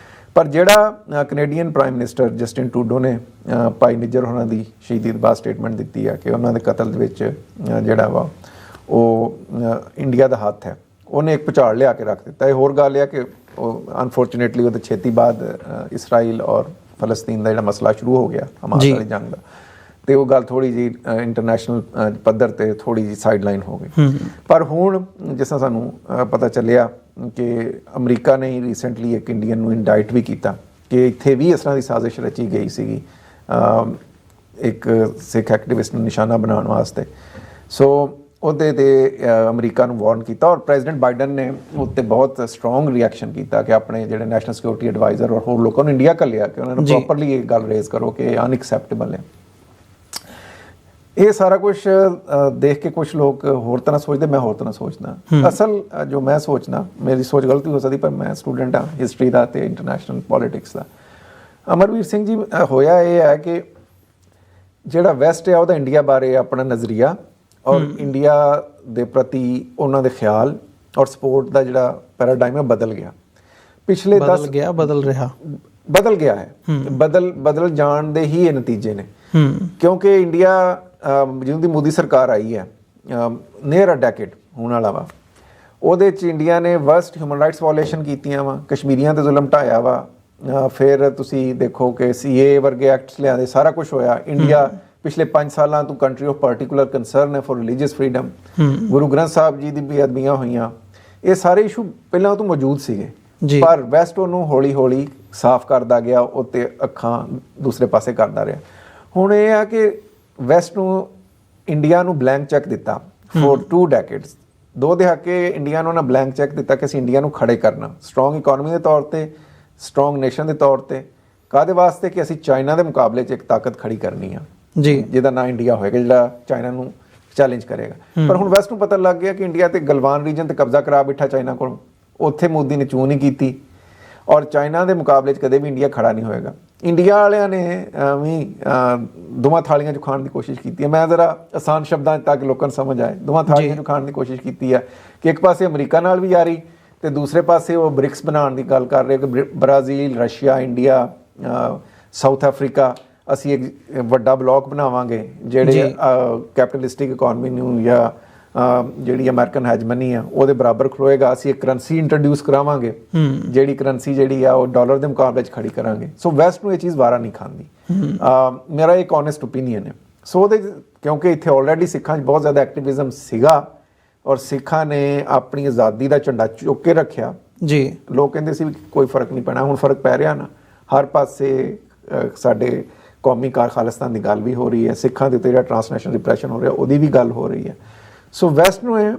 ਪਰ ਜਿਹੜਾ Canadian prime minister Justin Trudeau ਨੇ ਭਾਈ ਨਿੱਜਰ ਹੋਰਾਂ ਦੀ ਸ਼ਹੀਦੀ ਤੋਂ ਬਾਅਦ ਸਟੇਟਮੈਂਟ ਦਿੱਤੀ ਹੈ ਕਿ ਉਹਨਾਂ ਦੇ ਕਤਲ ਦੇ ਵਿੱਚ ਜਿਹੜਾ ਵਾ ਉਹ ਇੰਡੀਆ ਦਾ ਹੱਥ ਹੈ, ਉਹਨੇ ਇੱਕ ਭੁਚਾਲ ਲਿਆ ਕੇ ਰੱਖ ਦਿੱਤਾ। ਇਹ ਹੋਰ ਗੱਲ ਹੈ ਕਿ ਉਹ ਅਨਫੋਰਚੂਨੇਟਲੀ ਉਹਦੇ ਛੇਤੀ ਬਾਅਦ ਇਸਰਾਈਲ ਔਰ ਫਲਸਤੀਨ ਦਾ ਜਿਹੜਾ ਮਸਲਾ ਸ਼ੁਰੂ ਹੋ ਗਿਆ ਹਮਾਸ ਵਾਲੀ ਜੰਗ ਦਾ, ਤੇ ਉਹ ਗੱਲ ਥੋੜੀ ਜੀ ਇੰਟਰਨੈਸ਼ਨਲ ਪੱਧਰ ਤੇ ਥੋੜੀ ਜੀ ਸਾਈਡਲਾਈਨ ਹੋ ਗਈ। ਪਰ ਹੁਣ ਜਿਸ ਤਰ੍ਹਾਂ ਸਾਨੂੰ ਪਤਾ ਚੱਲਿਆ ਕਿ ਅਮਰੀਕਾ ਨੇ ਰੀਸੈਂਟਲੀ ਇੱਕ ਇੰਡੀਅਨ ਨੂੰ ਇੰਡਾਈਟ ਵੀ ਕੀਤਾ ਕਿ ਇੱਥੇ ਵੀ ਇਸ ਤਰ੍ਹਾਂ ਦੀ ਸਾਜ਼ਿਸ਼ ਰਚੀ ਗਈ ਸੀਗੀ ਇੱਕ ਸਿੱਖ ਐਕਟਿਵਿਸਟ ਨੂੰ ਨਿਸ਼ਾਨਾ ਬਣਾਉਣ ਵਾਸਤੇ। ਸੋ ਉਹਦੇ ਤੇ ਅਮਰੀਕਾ ਨੂੰ ਵਾਰਨ ਕੀਤਾ ਔਰ ਪ੍ਰੈਜ਼ੀਡੈਂਟ ਬਾਈਡਨ ਨੇ ਉੱਤੇ ਬਹੁਤ ਸਟਰੋਂਗ ਰਿਐਕਸ਼ਨ ਕੀਤਾ ਕਿ ਆਪਣੇ ਜਿਹੜੇ ਨੈਸ਼ਨਲ ਸਿਕਿਉਰਿਟੀ ਐਡਵਾਈਜ਼ਰ ਔਰ ਹੋਰ ਲੋਕਾਂ ਨੂੰ ਇੰਡੀਆ ਘੱਲਿਆ ਕਿ ਉਹਨਾਂ ਨੂੰ ਪ੍ਰੋਪਰਲੀ ਇਹ ਗੱਲ ਰੇਜ਼ ਕਰੋ ਕਿ ਅਨਐਕਸੈਪਟੇਬਲ ਹੈ। ਇਹ ਸਾਰਾ ਕੁਝ ਦੇਖ ਕੇ ਕੁਝ ਲੋਕ ਹੋਰ ਤਰ੍ਹਾਂ ਸੋਚਦੇ, ਮੈਂ ਹੋਰ ਤਰ੍ਹਾਂ ਸੋਚਦਾ। ਅਸਲ ਜੋ ਮੈਂ ਸੋਚਦਾ, ਮੇਰੀ ਸੋਚ ਗਲਤੀ ਹੋ ਸਕਦੀ ਪਰ ਮੈਂ ਸਟੂਡੈਂਟ ਹਾਂ ਹਿਸਟਰੀ ਦਾ ਤੇ ਇੰਟਰਨੈਸ਼ਨਲ ਪੋਲੀਟਿਕਸ ਦਾ। ਅਮਰਵੀਰ ਸਿੰਘ ਜੀ, ਹੋਇਆ ਇਹ ਹੈ ਕਿ ਜਿਹੜਾ ਵੈਸਟ ਹੈ ਉਹਦਾ ਇੰਡੀਆ ਬਾਰੇ ਆਪਣਾ ਨਜ਼ਰੀਆ ਔਰ ਇੰਡੀਆ ਦੇ ਪ੍ਰਤੀ ਉਹਨਾਂ ਦੇ ਖਿਆਲ ਔਰ ਸਪੋਰਟ ਦਾ ਜਿਹੜਾ ਪੈਰਾਡਾਈਮ ਹੈ ਬਦਲ ਗਿਆ। ਪਿਛਲੇ ਬਦਲ ਗਿਆ ਹੈ। ਬਦਲ ਜਾਣ ਦੇ ਹੀ ਇਹ ਨਤੀਜੇ ਨੇ ਕਿਉਂਕਿ ਇੰਡੀਆ ਜਿਉਂ ਦੀ ਮੋਦੀ ਸਰਕਾਰ ਆਈ ਹੈ ਨੀਅਰ ਅ ਡੈਕੇਡ ਹੋਣ ਵਾਲਾ ਵਾ, ਉਹਦੇ 'ਚ ਇੰਡੀਆ ਨੇ ਵਰਸਟ ਹਿਊਮਨ ਰਾਈਟਸ ਵਾਇਓਲੇਸ਼ਨ ਕੀਤੀਆਂ ਵਾ, ਕਸ਼ਮੀਰੀਆਂ ਤੇ ਜ਼ੁਲਮ ਢਾਇਆ ਵਾ। ਫਿਰ ਤੁਸੀਂ ਦੇਖੋ ਕਿ CAA ਵਰਗੇ ਐਕਟਸ ਲਿਆਂਦੇ, ਸਾਰਾ ਕੁਝ ਹੋਇਆ। ਇੰਡੀਆ ਪਿਛਲੇ 5 ਸਾਲਾਂ ਤੋਂ ਕੰਟਰੀ ਆਫ ਪਾਰਟੀਕੂਲਰ ਕੰਸਰਨ ਹੈ for religious freedom. Guru Granth Sahib ji ਦੀ ਬੇਅਦਬੀਆਂ ਹੋਈਆਂ। ਇਹ ਸਾਰੇ ਇਸ਼ੂ ਪਹਿਲਾਂ ਤੋਂ ਮੌਜੂਦ ਸੀਗੇ ਪਰ ਵੈਸਟ ਉਹਨੂੰ ਹੌਲੀ ਹੌਲੀ ਸਾਫ਼ ਕਰਦਾ ਗਿਆ, ਉੱਤੇ ਅੱਖਾਂ ਦੂਸਰੇ ਪਾਸੇ ਕਰਦਾ ਰਿਹਾ। ਹੁਣ ਇਹ ਆ ਕਿ ਵੈਸਟ ਨੂੰ ਇੰਡੀਆ ਨੂੰ ਬਲੈਂਕ ਚੈੱਕ ਦਿੱਤਾ ਫॉर 2 ਡੈਕੇਡਸ। 2 ਦਹਾਕੇ ਇੰਡੀਆ ਨੂੰ ਉਹਨਾਂ ਬਲੈਂਕ ਚੈੱਕ ਦਿੱਤਾ ਕਿ ਅਸੀਂ ਇੰਡੀਆ ਨੂੰ ਖੜੇ ਕਰਨਾ ਸਟਰੋਂਗ ਇਕਨੋਮੀ ਦੇ ਤੌਰ ਤੇ, ਸਟਰੋਂਗ ਨੇਸ਼ਨ ਦੇ ਤੌਰ ਤੇ। ਕਾਹਦੇ ਵਾਸਤੇ? ਕਿ ਅਸੀਂ ਚਾਈਨਾ ਦੇ ਮੁਕਾਬਲੇ 'ਚ ਇੱਕ ਤਾਕਤ ਖੜੀ ਕਰਨੀ ਆ ਜੀ, ਜਿਹਦਾ ਨਾਂ ਇੰਡੀਆ ਹੋਏਗਾ, ਜਿਹੜਾ ਚਾਈਨਾ ਨੂੰ ਚੈਲੰਜ ਕਰੇਗਾ। ਪਰ ਹੁਣ ਵੈਸਟ ਨੂੰ ਪਤਾ ਲੱਗ ਗਿਆ ਕਿ ਇੰਡੀਆ ਤੇ ਗਲਵਾਨ ਰੀਜਨ ਤੇ ਕਬਜ਼ਾ ਕਰਾ ਬਿਠਾ ਚਾਈਨਾ ਕੋਲ, ਉੱਥੇ ਮੋਦੀ ਨੇ ਚੂੰ ਨਹੀਂ ਕੀਤੀ ਔਰ ਚਾਈਨਾ ਦੇ ਮੁਕਾਬਲੇ 'ਚ ਕਦੇ ਵੀ ਇੰਡੀਆ ਖੜਾ ਨਹੀਂ ਹੋਏਗਾ। ਇੰਡੀਆ ਵਾਲਿਆਂ ਨੇ ਵੀ ਦੋਵਾਂ ਥਾਲੀਆਂ 'ਚ ਖਾਣ ਦੀ ਕੋਸ਼ਿਸ਼ ਕੀਤੀ ਹੈ। ਮੈਂ ਜ਼ਰਾ ਆਸਾਨ ਸ਼ਬਦਾਂ 'ਚ ਤਾਂ ਕਿ ਲੋਕਾਂ ਨੂੰ ਸਮਝ ਆਏ, ਦੋਵਾਂ ਥਾਲੀਆਂ 'ਚ ਖਾਣ ਦੀ ਕੋਸ਼ਿਸ਼ ਕੀਤੀ ਹੈ ਕਿ ਇੱਕ ਪਾਸੇ ਅਮਰੀਕਾ ਨਾਲ ਵੀ ਯਾਰੀ ਤੇ ਦੂਸਰੇ ਪਾਸੇ ਉਹ ਬ੍ਰਿਕਸ ਬਣਾਉਣ ਦੀ ਗੱਲ ਕਰ ਰਹੇ ਕਿ Brazil, Russia, India, south Africa, ਅਸੀਂ ਇੱਕ ਵੱਡਾ ਬਲੌਕ ਬਣਾਵਾਂਗੇ ਜਿਹੜੇ ਕੈਪੀਟਲਿਸਟਿਕ ਇਕੋਨਮੀ ਨੂੰ ਜਾਂ ਜਿਹੜੀ ਅਮਰੀਕਨ ਹੈਜਮਨੀ ਆ ਉਹਦੇ ਬਰਾਬਰ ਖਲੋਏਗਾ। ਅਸੀਂ ਇੱਕ ਕਰੰਸੀ ਇੰਟਰੋਡਿਊਸ ਕਰਾਵਾਂਗੇ ਜਿਹੜੀ ਕਰੰਸੀ ਜਿਹੜੀ ਆ ਉਹ ਡਾਲਰ ਦੇ ਮੁਕਾਬਲੇ 'ਚ ਖੜੀ ਕਰਾਂਗੇ। ਸੋ ਵੈਸਟ ਨੂੰ ਇਹ ਚੀਜ਼ ਵਾਰਾ ਨਹੀਂ ਖਾਂਦੀ। ਮੇਰਾ ਇੱਕ ਓਨੈਸਟ ਓਪੀਨੀਅਨ ਹੈ। ਸੋ ਉਹਦੇ ਕਿਉਂਕਿ ਇੱਥੇ ਆਲਰੇਡੀ ਸਿੱਖਾਂ 'ਚ ਬਹੁਤ ਜ਼ਿਆਦਾ ਐਕਟਿਵਿਜ਼ਮ ਸੀਗਾ ਔਰ ਸਿੱਖਾਂ ਨੇ ਆਪਣੀ ਆਜ਼ਾਦੀ ਦਾ ਝੰਡਾ ਚੁੱਕ ਕੇ ਰੱਖਿਆ ਜੀ। ਲੋਕ ਕਹਿੰਦੇ ਸੀ ਵੀ ਕੋਈ ਫਰਕ ਨਹੀਂ ਪੈਣਾ, ਹੁਣ ਫਰਕ ਪੈ ਰਿਹਾ ਨਾ। ਹਰ ਪਾਸੇ ਸਾਡੇ ਕੌਮੀ ਕਾਰ ਖਾਲਿਸਤਾਨ ਦੀ ਗੱਲ ਵੀ ਹੋ ਰਹੀ ਹੈ, ਸਿੱਖਾਂ ਦੇ ਉੱਤੇ ਜਿਹੜਾ ਟਰਾਂਸਨੈਸ਼ਨਲ ਰਿਪਰੈਸ਼ਨ ਹੋ ਰਿਹਾ ਉਹਦੀ ਵੀ ਗੱਲ ਹੋ ਰਹੀ ਹੈ। ਸੋ ਵੈਸਟ ਨੂੰ ਇਹ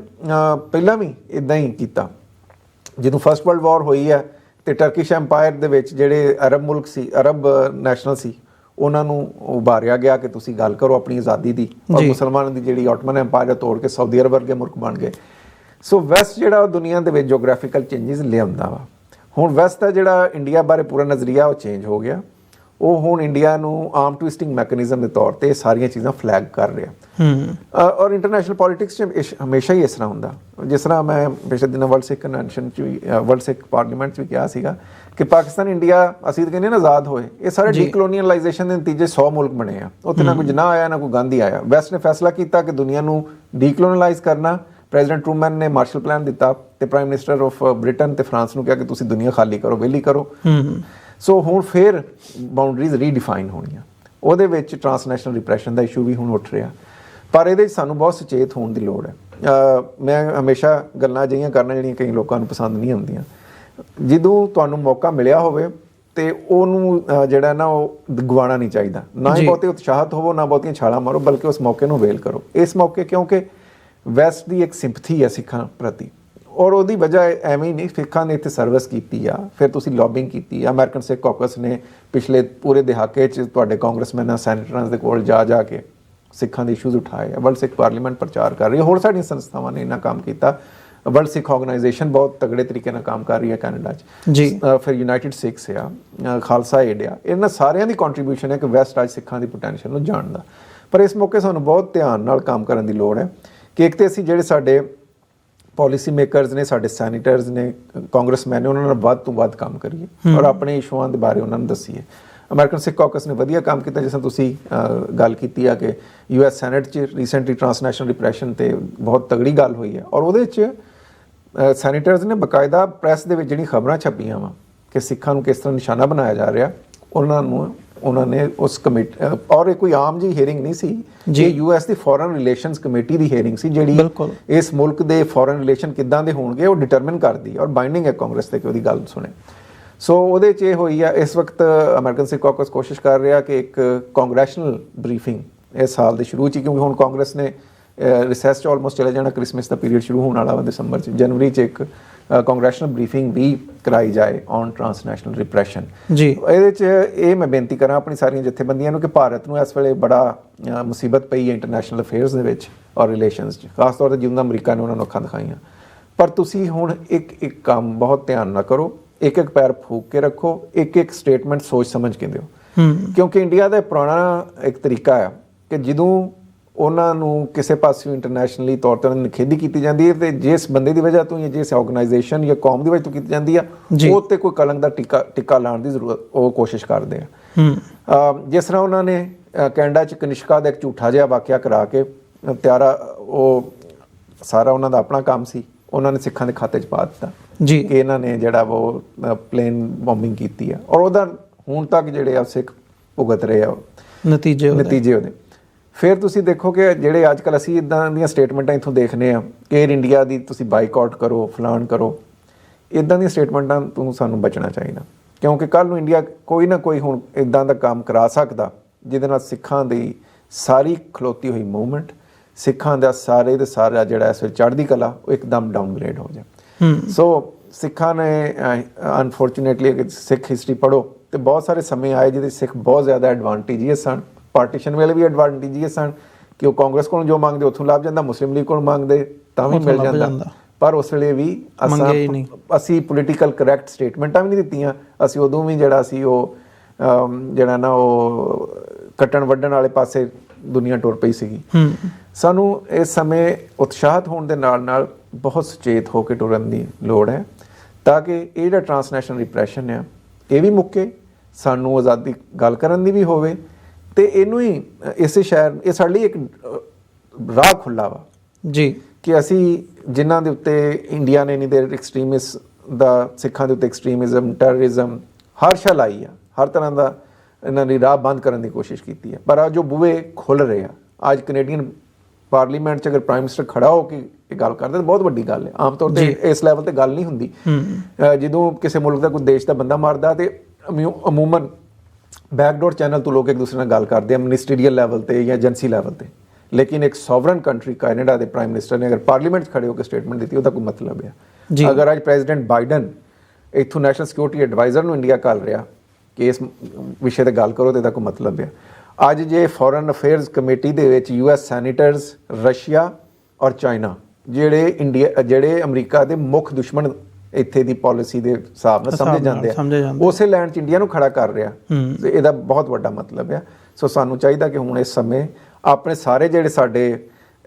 ਪਹਿਲਾਂ ਵੀ ਇੱਦਾਂ ਹੀ ਕੀਤਾ। ਜਦੋਂ ਫਸਟ ਵਰਲਡ ਵਾਰ ਹੋਈ ਹੈ ਤੇ ਟਰਕਿਸ਼ ਐਮਪਾਇਰ ਦੇ ਵਿੱਚ ਜਿਹੜੇ ਅਰਬ ਮੁਲਕ ਸੀ, ਅਰਬ ਨੈਸ਼ਨਲ ਸੀ, ਉਹਨਾਂ ਨੂੰ ਉਭਾਰਿਆ ਗਿਆ ਕਿ ਤੁਸੀਂ ਗੱਲ ਕਰੋ ਆਪਣੀ ਆਜ਼ਾਦੀ ਦੀ ਔਰ ਮੁਸਲਮਾਨਾਂ ਦੀ ਜਿਹੜੀ ਆਟਮਨ ਐਮਪਾਇਰ ਤੋੜ ਕੇ ਸਾਊਦੀ ਅਰਬ ਵਰਗੇ ਮੁਲਕ ਬਣ ਗਏ। ਸੋ ਵੈਸਟ ਜਿਹੜਾ ਉਹ ਦੁਨੀਆ ਦੇ ਵਿੱਚ ਜੋਗ੍ਰਾਫੀਕਲ ਚੇਂਜਿਸ ਲਿਆਉਂਦਾ ਵਾ। ਹੁਣ ਵੈਸਟ ਦਾ ਜਿਹੜਾ ਇੰਡੀਆ ਬਾਰੇ ਪੂਰਾ ਨਜ਼ਰੀਆ ਉਹ ਚੇਂਜ ਹੋ ਗਿਆ। ਉਹ ਹੁਣ ਇੰਡੀਆ ਨੂੰ ਆਰਮ ਟਵਿਸਟਿੰਗ ਮੈਕੈਨਿਜ਼ਮ ਦੇ ਤੌਰ ਤੇ ਸਾਰੀਆਂ ਚੀਜ਼ਾਂ ਫਲੈਗ ਕਰ ਰਿਹਾ। ਔਰ ਇੰਟਰਨੈਸ਼ਨਲ ਪੋਲੀਟਿਕਸ 'ਚ ਹਮੇਸ਼ਾ ਹੀ ਇਸ ਤਰ੍ਹਾਂ ਹੁੰਦਾ। ਜਿਸ ਤਰ੍ਹਾਂ ਮੈਂ ਪਿਛਲੇ ਦਿਨਾਂ ਵਰਲਡ ਸਿੱਖ ਕਨਵੈਨਸ਼ਨ 'ਚ ਵੀ, ਵਰਲਡ ਸਿੱਖ ਪਾਰਲੀਮੈਂਟ 'ਚ ਵੀ ਕਿਹਾ ਸੀਗਾ ਕਿ ਪਾਕਿਸਤਾਨ, ਇੰਡੀਆ, ਅਸੀਂ ਤਾਂ ਕਹਿੰਦੇ ਨਾ ਆਜ਼ਾਦ ਹੋਏ, ਇਹ ਸਾਰੇ ਡੀਕਲੋਨੀਅਲਾਈਜੇਸ਼ਨ ਦੇ ਨਤੀਜੇ 100 ਮੁਲਕ ਬਣੇ ਆ। ਉੱਥੇ ਨਾ ਕੋਈ ਜਿਨਾਹ ਆਇਆ ਨਾ ਕੋਈ ਗੰਦ ਹੀ ਆਇਆ। ਵੈਸਟ ਨੇ ਫੈਸਲਾ ਕੀਤਾ ਕਿ ਦੁਨੀਆ ਨੂੰ ਡੀਕਲੋਨੀਅਲਾਈਜ਼ ਕਰਨਾ। ਪ੍ਰੈਜ਼ੀਡੈਂਟ ਟਰੂਮੈਨ ਨੇ ਮਾਰਸ਼ਲ ਪਲਾਨ ਦਿੱਤਾ ਤੇ ਪ੍ਰਾਈਮ ਮਿਨਿਸਟਰ ਆਫ ਬ੍ਰਿਟਨ ਤੇ ਫਰਾਂਸ ਨੂੰ ਕਿਹਾ ਕਿ ਤੁਸੀਂ ਦੁਨੀਆ ਖਾਲੀ ਕਰੋ, ਵਿਹਲੀ ਕਰੋ। ਸੋ ਹੁਣ ਫਿਰ ਬਾਉਂਡਰੀਜ਼ ਰੀਡਿਫਾਈਨ ਹੋਣੀਆਂ। ਉਹਦੇ ਵਿੱਚ ਟਰਾਂਸਨੈਸ਼ਨਲ ਰਿਪਰੈਸ਼ਨ ਦਾ ਇਸ਼ੂ ਵੀ ਹੁਣ ਉੱਠ ਰਿਹਾ। ਪਰ ਇਹਦੇ 'ਚ ਸਾਨੂੰ ਬਹੁਤ ਸੁਚੇਤ ਹੋਣ ਦੀ ਲੋੜ ਹੈ। ਮੈਂ ਹਮੇਸ਼ਾ ਗੱਲਾਂ ਅਜਿਹੀਆਂ ਕਰਨਾ ਜਿਹੜੀਆਂ ਕਈ ਲੋਕਾਂ ਨੂੰ ਪਸੰਦ ਨਹੀਂ ਆਉਂਦੀਆਂ। ਜਦੋਂ ਤੁਹਾਨੂੰ ਮੌਕਾ ਮਿਲਿਆ ਹੋਵੇ ਤੇ ਉਹਨੂੰ ਜਿਹੜਾ ਨਾ ਉਹ ਗਵਾਉਣਾ ਨਹੀਂ ਚਾਹੀਦਾ। ਨਾ ਹੀ ਬਹੁਤੇ ਉਤਸ਼ਾਹਤ ਹੋਵੋ, ਨਾ ਬਹੁਤੀਆਂ ਛਾਲਾਂ ਮਾਰੋ, ਬਲਕਿ ਉਸ ਮੌਕੇ ਨੂੰ ਵੇਲ ਕਰੋ। ਇਸ ਮੌਕੇ ਕਿਉਂਕਿ ਵੈਸਟ ਦੀ ਇੱਕ ਸਿੰਪਥੀ ਹੈ ਸਿੱਖਾਂ ਪ੍ਰਤੀ, ਔਰ ਉਹਦੀ ਵਜ੍ਹਾ ਐਵੇਂ ਹੀ ਨਹੀਂ, ਸਿੱਖਾਂ ਨੇ ਇੱਥੇ ਸਰਵਿਸ ਕੀਤੀ ਆ, ਫਿਰ ਤੁਸੀਂ ਲੌਬਿੰਗ ਕੀਤੀ ਆ। ਅਮਰੀਕਨ ਸਿੱਖ ਕਾਕਸ ਨੇ ਪਿਛਲੇ ਪੂਰੇ ਦਹਾਕੇ 'ਚ ਤੁਹਾਡੇ ਕਾਂਗਰਸਮੈਨਾਂ ਸੈਨੇਟਰਾਂ ਦੇ ਕੋਲ ਜਾ ਕੇ ਸਿੱਖਾਂ ਦੇ ਇਸ਼ੂਜ਼ ਉਠਾਏ ਆ। ਵਰਲਡ ਸਿੱਖ ਪਾਰਲੀਮੈਂਟ ਪ੍ਰਚਾਰ ਕਰ ਰਹੀ ਹੈ, ਹੋਰ ਸਾਡੀਆਂ ਸੰਸਥਾਵਾਂ ਨੇ ਇੰਨਾ ਕੰਮ ਕੀਤਾ। ਵਰਲਡ ਸਿੱਖ ਆਰਗੇਨਾਈਜੇਸ਼ਨ ਬਹੁਤ ਤਗੜੇ ਤਰੀਕੇ ਨਾਲ ਕੰਮ ਕਰ ਰਹੀ ਹੈ ਕੈਨੇਡਾ 'ਚ ਜੀ। ਫਿਰ ਯੂਨਾਈਟਿਡ ਸਿੱਖਸ ਆ, ਖਾਲਸਾ ਏਡ ਆ, ਇਹਨਾਂ ਸਾਰਿਆਂ ਦੀ ਕੰਟਰੀਬਿਊਸ਼ਨ ਹੈ ਕਿ ਵੈਸਟ ਅੱਜ ਸਿੱਖਾਂ ਦੀ ਪੋਟੈਂਸ਼ੀਅਲ ਨੂੰ ਜਾਣਦਾ। ਪਰ ਇਸ ਮੌਕੇ ਸਾਨੂੰ ਬਹੁਤ ਧਿਆਨ ਨਾਲ ਕੰਮ ਕਰਨ ਦੀ ਲੋੜ ਹੈ ਕਿ ਇੱਕ ਤਾਂ ਅਸੀਂ ਜਿਹੜੇ ਸਾਡੇ ਪਾਲਿਸੀ ਮੇਕਰਸ ਨੇ, ਸਾਡੇ ਸੈਨੇਟਰਸ ਨੇ, ਕਾਂਗਰਸਮੈਨ ਨੇ, ਉਹਨਾਂ ਨਾਲ ਵੱਧ ਤੋਂ ਵੱਧ ਕੰਮ ਕਰੀਏ ਔਰ ਆਪਣੇ ਇਸ਼ੂਆਂ ਦੇ ਬਾਰੇ ਉਹਨਾਂ ਨੂੰ ਦੱਸੀਏ। ਅਮਰੀਕਨ ਸਿੱਖ ਕਾਕਸ ਨੇ ਵਧੀਆ ਕੰਮ ਕੀਤਾ, ਜਿਸ ਤਰ੍ਹਾਂ ਤੁਸੀਂ ਗੱਲ ਕੀਤੀ ਆ ਕਿ US ਸੈਨੇਟ 'ਚ ਰੀਸੈਂਟਲੀ ਟਰਾਂਸਨੈਸ਼ਨਲ ਰਿਪਰੈਸ਼ਨ 'ਤੇ ਬਹੁਤ ਤਗੜੀ ਗੱਲ ਹੋਈ ਹੈ, ਔਰ ਉਹਦੇ 'ਚ ਸੈਨੇਟਰਸ ਨੇ ਬਕਾਇਦਾ ਪ੍ਰੈਸ ਦੇ ਵਿੱਚ ਜਿਹੜੀ ਖਬਰਾਂ ਛਪੀਆਂ ਵਾ ਕਿ ਸਿੱਖਾਂ ਨੂੰ ਕਿਸ ਤਰ੍ਹਾਂ ਨਿਸ਼ਾਨਾ ਬਣਾਇਆ ਜਾ ਰਿਹਾ, ਉਹਨਾਂ ਨੇ ਉਸ ਕਮੇਟੀ, ਔਰ ਇਹ ਕੋਈ ਆਮ ਜੀ ਹੀਅਰਿੰਗ ਨਹੀਂ ਸੀ, ਇਹ US ਦੀ ਫੋਰਨ ਰਿਲੇਸ਼ਨਸ ਕਮੇਟੀ ਦੀ ਹੀਅਰਿੰਗ ਸੀ, ਜਿਹੜੀ ਇਸ ਮੁਲਕ ਦੇ ਫੋਰਨ ਰਿਲੇਸ਼ਨ ਕਿੱਦਾਂ ਦੇ ਹੋਣਗੇ ਉਹ ਡਿਟਰਮਿਨ ਕਰਦੀ ਔਰ ਬਾਈਂਡਿੰਗ ਹੈ ਕਾਂਗਰਸ ਤੇ ਕਿ ਉਹਦੀ ਗੱਲ ਸੁਣੇ। ਸੋ ਉਹਦੇ 'ਚ ਇਹ ਹੋਈ ਆ। ਇਸ ਵਕਤ ਅਮਰੀਕਨ ਸਿੱਖ ਕਾਕਸ ਕੋਸ਼ਿਸ਼ ਕਰ ਰਿਹਾ ਕਿ ਇੱਕ ਕਾਂਗਰੈਸ਼ਨਲ ਬਰੀਫਿੰਗ ਇਸ ਸਾਲ ਦੇ ਸ਼ੁਰੂ 'ਚ, ਕਿਉਂਕਿ ਹੁਣ ਕਾਂਗਰਸ ਨੇ ਰਿਸੈਸ 'ਚ ਆਲਮੋਸਟ ਚਲੇ ਜਾਣਾ, ਕ੍ਰਿਸਮਸ ਦਾ ਪੀਰੀਅਡ ਸ਼ੁਰੂ ਹੋਣ ਵਾਲਾ ਵਾ ਦਸੰਬਰ 'ਚ, ਜਨਵਰੀ 'ਚ ਇੱਕ ਕਾਂਗਰੈਸ਼ਨਲ ਬਰੀਫਿੰਗ ਵੀ ਕਰਾਈ ਜਾਏ ਔਨ ਟਰਾਂਸਨੈਸ਼ਨਲ ਰਿਪਰੈਸ਼ਨ ਜੀ। ਇਹਦੇ 'ਚ ਇਹ ਮੈਂ ਬੇਨਤੀ ਕਰਾਂ ਆਪਣੀ ਸਾਰੀਆਂ ਜਥੇਬੰਦੀਆਂ ਨੂੰ ਕਿ ਭਾਰਤ ਨੂੰ ਇਸ ਵੇਲੇ ਬੜਾ ਮੁਸੀਬਤ ਪਈ ਹੈ ਇੰਟਰਨੈਸ਼ਨਲ ਅਫੇਅਰਸ ਦੇ ਵਿੱਚ ਔਰ ਰਿਲੇਸ਼ਨਸ 'ਚ, ਖਾਸ ਤੌਰ 'ਤੇ ਜਿੱਦਾਂ ਅਮਰੀਕਾ ਨੇ ਉਹਨਾਂ ਨੂੰ ਅੱਖਾਂ ਦਿਖਾਈਆਂ। ਪਰ ਤੁਸੀਂ ਹੁਣ ਇੱਕ ਕੰਮ ਬਹੁਤ ਧਿਆਨ ਨਾਲ ਕਰੋ, ਇੱਕ ਪੈਰ ਫੂਕ ਕੇ ਰੱਖੋ, ਇੱਕ ਸਟੇਟਮੈਂਟ ਸੋਚ ਸਮਝ ਕੇ ਦਿਓ, ਕਿਉਂਕਿ ਇੰਡੀਆ ਦਾ ਪੁਰਾਣਾ ਇੱਕ ਤਰੀਕਾ ਆ ਕਿ ਜਦੋਂ ਉਹਨਾਂ ਨੂੰ ਕਿਸੇ ਪਾਸਿਓਂ ਇੰਟਰਨੈਸ਼ਨਲੀ ਤੌਰ 'ਤੇ ਉਹਨਾਂ ਦੀ ਨਿਖੇਧੀ ਕੀਤੀ ਜਾਂਦੀ ਹੈ ਤੇ ਜਿਸ ਬੰਦੇ ਦੀ ਵਜ੍ਹਾ ਤੋਂ ਜਾਂ ਜਿਸ ਆਰਗੇਨਾਈਜੇਸ਼ਨ ਜਾਂ ਕੌਮ ਦੀ ਵਜ੍ਹਾ ਤੋਂ ਕੀਤੀ ਜਾਂਦੀ ਆ, ਉਹ 'ਤੇ ਕੋਈ ਕਲੰਕ ਦਾ ਟਿੱਕਾ ਲਾਉਣ ਦੀ ਜ਼ਰੂਰਤ ਉਹ ਕੋਸ਼ਿਸ਼ ਕਰਦੇ ਆ। ਜਿਸ ਤਰ੍ਹਾਂ ਉਹਨਾਂ ਨੇ ਕੈਨੇਡਾ 'ਚ ਕਨਿਸ਼ਕਾ ਦਾ ਇੱਕ ਝੂਠਾ ਜਿਹਾ ਵਾਕਿਆ ਕਰਾ ਕੇ ਤਿਆਰਾ, ਉਹ ਸਾਰਾ ਉਹਨਾਂ ਦਾ ਆਪਣਾ ਕੰਮ ਸੀ, ਉਹਨਾਂ ਨੇ ਸਿੱਖਾਂ ਦੇ ਖਾਤੇ 'ਚ ਪਾ ਦਿੱਤਾ ਜੀ ਕਿ ਇਹਨਾਂ ਨੇ ਜਿਹੜਾ ਉਹ ਪਲੇਨ ਬੋਮਿੰਗ ਕੀਤੀ ਆ, ਔਰ ਉਹਦਾ ਹੁਣ ਤੱਕ ਜਿਹੜੇ ਆ ਸਿੱਖ ਭੁਗਤ ਰਹੇ ਆ ਨਤੀਜੇ ਉਹਦੇ। ਫਿਰ ਤੁਸੀਂ ਦੇਖੋ ਕਿ ਜਿਹੜੇ ਅੱਜ ਕੱਲ੍ਹ ਅਸੀਂ ਇੱਦਾਂ ਦੀਆਂ ਸਟੇਟਮੈਂਟਾਂ ਇੱਥੋਂ ਦੇਖਦੇ ਹਾਂ ਕਿ ਏਅਰ ਇੰਡੀਆ ਦੀ ਤੁਸੀਂ ਬਾਈਕਾਟ ਕਰੋ, ਫਲਾਣ ਕਰੋ, ਇੱਦਾਂ ਦੀਆਂ ਸਟੇਟਮੈਂਟਾਂ ਤੋਂ ਸਾਨੂੰ ਬਚਣਾ ਚਾਹੀਦਾ, ਕਿਉਂਕਿ ਕੱਲ੍ਹ ਨੂੰ ਇੰਡੀਆ ਕੋਈ ਨਾ ਕੋਈ ਹੁਣ ਇੱਦਾਂ ਦਾ ਕੰਮ ਕਰਾ ਸਕਦਾ ਜਿਹਦੇ ਨਾਲ ਸਿੱਖਾਂ ਦੀ ਸਾਰੀ ਖਲੋਤੀ ਹੋਈ ਮੂਵਮੈਂਟ, ਸਿੱਖਾਂ ਦਾ ਸਾਰੇ ਦੇ ਸਾਰਾ ਜਿਹੜਾ ਇਸ ਵੇਲੇ ਚੜ੍ਹਦੀ ਕਲਾ, ਉਹ ਇੱਕਦਮ ਡਾਊਨਗ੍ਰੇਡ ਹੋ ਜਾਏ। ਸੋ ਸਿੱਖਾਂ ਨੇ ਅਨਫੋਰਚੂਨੇਟਲੀ ਅਗਰ ਸਿੱਖ ਹਿਸਟਰੀ ਪੜ੍ਹੋ ਤੇ ਬਹੁਤ ਸਾਰੇ ਸਮੇਂ ਆਏ ਜਿਹਦੇ ਸਿੱਖ ਬਹੁਤ ਜ਼ਿਆਦਾ ਐਡਵਾਂਟੇਜੀਅਸ ਸਨ। ਪਾਰਟੀਸ਼ਨ ਵੇਲੇ ਵੀ ਐਡਵਾਂਟੇਜੀਅਸ ਸਨ ਕਿ ਉਹ ਕਾਂਗਰਸ ਕੋਲੋਂ ਜੋ ਮੰਗਦੇ ਉੱਥੋਂ ਲੱਭ ਜਾਂਦਾ, ਮੁਸਲਿਮ ਲੀਗ ਕੋਲੋਂ ਮੰਗਦੇ ਤਾਂ ਵੀ ਮਿਲ ਜਾਂਦਾ, ਪਰ ਉਸ ਵੇਲੇ ਵੀ ਅਸੀਂ ਪੋਲੀਟੀਕਲ ਕਰੈਕਟ ਸਟੇਟਮੈਂਟਾਂ ਵੀ ਨਹੀਂ ਦਿੱਤੀਆਂ। ਅਸੀਂ ਉਦੋਂ ਵੀ ਜਿਹੜਾ ਸੀ ਉਹ ਜਿਹੜਾ ਨਾ ਉਹ ਕੱਟਣ ਵੱਢਣ ਵਾਲੇ ਪਾਸੇ ਦੁਨੀਆ ਟੁਰ ਪਈ ਸੀਗੀ। ਸਾਨੂੰ ਇਸ ਸਮੇਂ ਉਤਸ਼ਾਹਤ ਹੋਣ ਦੇ ਨਾਲ ਨਾਲ ਬਹੁਤ ਸੁਚੇਤ ਹੋ ਕੇ ਟੁਰਨ ਦੀ ਲੋੜ ਹੈ ਤਾਂ ਕਿ ਇਹ ਜਿਹੜਾ ਟਰਾਂਸਨੈਸ਼ਨਲ ਰਿਪਰੈਸ਼ਨ ਆ ਇਹ ਵੀ ਮੁੱਕੇ, ਸਾਨੂੰ ਆਜ਼ਾਦੀ ਗੱਲ ਕਰਨ ਦੀ ਵੀ ਹੋਵੇ, ਤੇ ਇਹਨੂੰ ਹੀ ਇਸੇ ਸ਼ਹਿਰ, ਇਹ ਸਾਡੇ ਲਈ ਇੱਕ ਰਾਹ ਖੁੱਲ੍ਹਾ ਵਾ ਜੀ ਕਿ ਅਸੀਂ ਜਿਨ੍ਹਾਂ ਦੇ ਉੱਤੇ ਇੰਡੀਆ ਨੇ ਇੰਨੀ ਦੇਰ ਐਕਸਟ੍ਰੀਮਿਸਟ ਦਾ, ਸਿੱਖਾਂ ਦੇ ਉੱਤੇ ਐਕਸਟ੍ਰੀਮਿਜ਼ਮ, ਟੈਰਰਿਜ਼ਮ, ਹਰ ਸ਼ੈ ਲਾਈ ਆ, ਹਰ ਤਰ੍ਹਾਂ ਦਾ ਇਹਨਾਂ ਦੀ ਰਾਹ ਬੰਦ ਕਰਨ ਦੀ ਕੋਸ਼ਿਸ਼ ਕੀਤੀ ਹੈ। ਪਰ ਅੱਜ ਜੋ ਬੂਹੇ ਖੁੱਲ੍ਹ ਰਹੇ ਆ, ਅੱਜ ਕੈਨੇਡੀਅਨ ਪਾਰਲੀਮੈਂਟ 'ਚ ਅਗਰ ਪ੍ਰਾਈਮ ਮਿਨਿਸਟਰ ਖੜਾ ਹੋ ਕੇ ਇਹ ਗੱਲ ਕਰਦੇ ਤਾਂ ਬਹੁਤ ਵੱਡੀ ਗੱਲ ਹੈ। ਆਮ ਤੌਰ 'ਤੇ ਇਸ ਲੈਵਲ 'ਤੇ ਗੱਲ ਨਹੀਂ ਹੁੰਦੀ। ਜਦੋਂ ਕਿਸੇ ਮੁਲਕ ਦਾ ਕੋਈ ਦੇਸ਼ ਦਾ ਬੰਦਾ ਮਰਦਾ ਤੇ ਅਮੂਮਨ ਬੈਕਡੋਰ ਚੈਨਲ ਤੋਂ ਲੋਕ ਇੱਕ ਦੂਸਰੇ ਨਾਲ ਗੱਲ ਕਰਦੇ ਆ, ਮਿਨਿਸਟਰੀਅਲ ਲੈਵਲ 'ਤੇ ਜਾਂ ਏਜੰਸੀ ਲੈਵਲ 'ਤੇ। ਲੇਕਿਨ ਇੱਕ ਸੋਵਰਨ ਕੰਟਰੀ ਕੈਨੇਡਾ ਦੇ ਪ੍ਰਾਈਮ ਮਿਨਿਸਟਰ ਨੇ ਅਗਰ ਪਾਰਲੀਮੈਂਟ 'ਚ ਖੜੇ ਹੋ ਕੇ ਸਟੇਟਮੈਂਟ ਦਿੱਤੀ, ਉਹਦਾ ਕੋਈ ਮਤਲਬ ਹੈ। ਅਗਰ ਅੱਜ ਪ੍ਰੈਜ਼ੀਡੈਂਟ ਬਾਈਡਨ ਇੱਥੋਂ ਨੈਸ਼ਨਲ ਸਿਕਿਉਰਿਟੀ ਐਡਵਾਈਜ਼ਰ ਨੂੰ ਇੰਡੀਆ ਘੱਲ ਰਿਹਾ ਕਿ ਇਸ ਵਿਸ਼ੇ 'ਤੇ ਗੱਲ ਕਰੋ, ਤਾਂ ਇਹਦਾ ਕੋਈ ਮਤਲਬ ਹੈ। ਅੱਜ ਜੇ ਫੋਰਨ ਅਫੇਅਰਸ ਕਮੇਟੀ ਦੇ ਵਿੱਚ US ਸੈਨੇਟਰਸ, ਰਸ਼ੀਆ ਔਰ ਚਾਈਨਾ ਜਿਹੜੇ ਅਮਰੀਕਾ ਦੇ ਮੁੱਖ ਦੁਸ਼ਮਣ ਇੱਥੇ ਦੀ ਪਾਲਿਸੀ ਦੇ ਹਿਸਾਬ ਨਾਲ ਸਮਝੇ ਜਾਂਦੇ ਆ, ਉਸੇ ਲੈਂਡ 'ਚ ਇੰਡੀਆ ਨੂੰ ਖੜਾ ਕਰ ਰਿਹਾ, ਤੇ ਇਹਦਾ ਬਹੁਤ ਵੱਡਾ ਮਤਲਬ ਆ। ਸੋ ਸਾਨੂੰ ਚਾਹੀਦਾ ਕਿ ਹੁਣ ਇਸ ਸਮੇਂ ਆਪਣੇ ਸਾਰੇ ਜਿਹੜੇ ਸਾਡੇ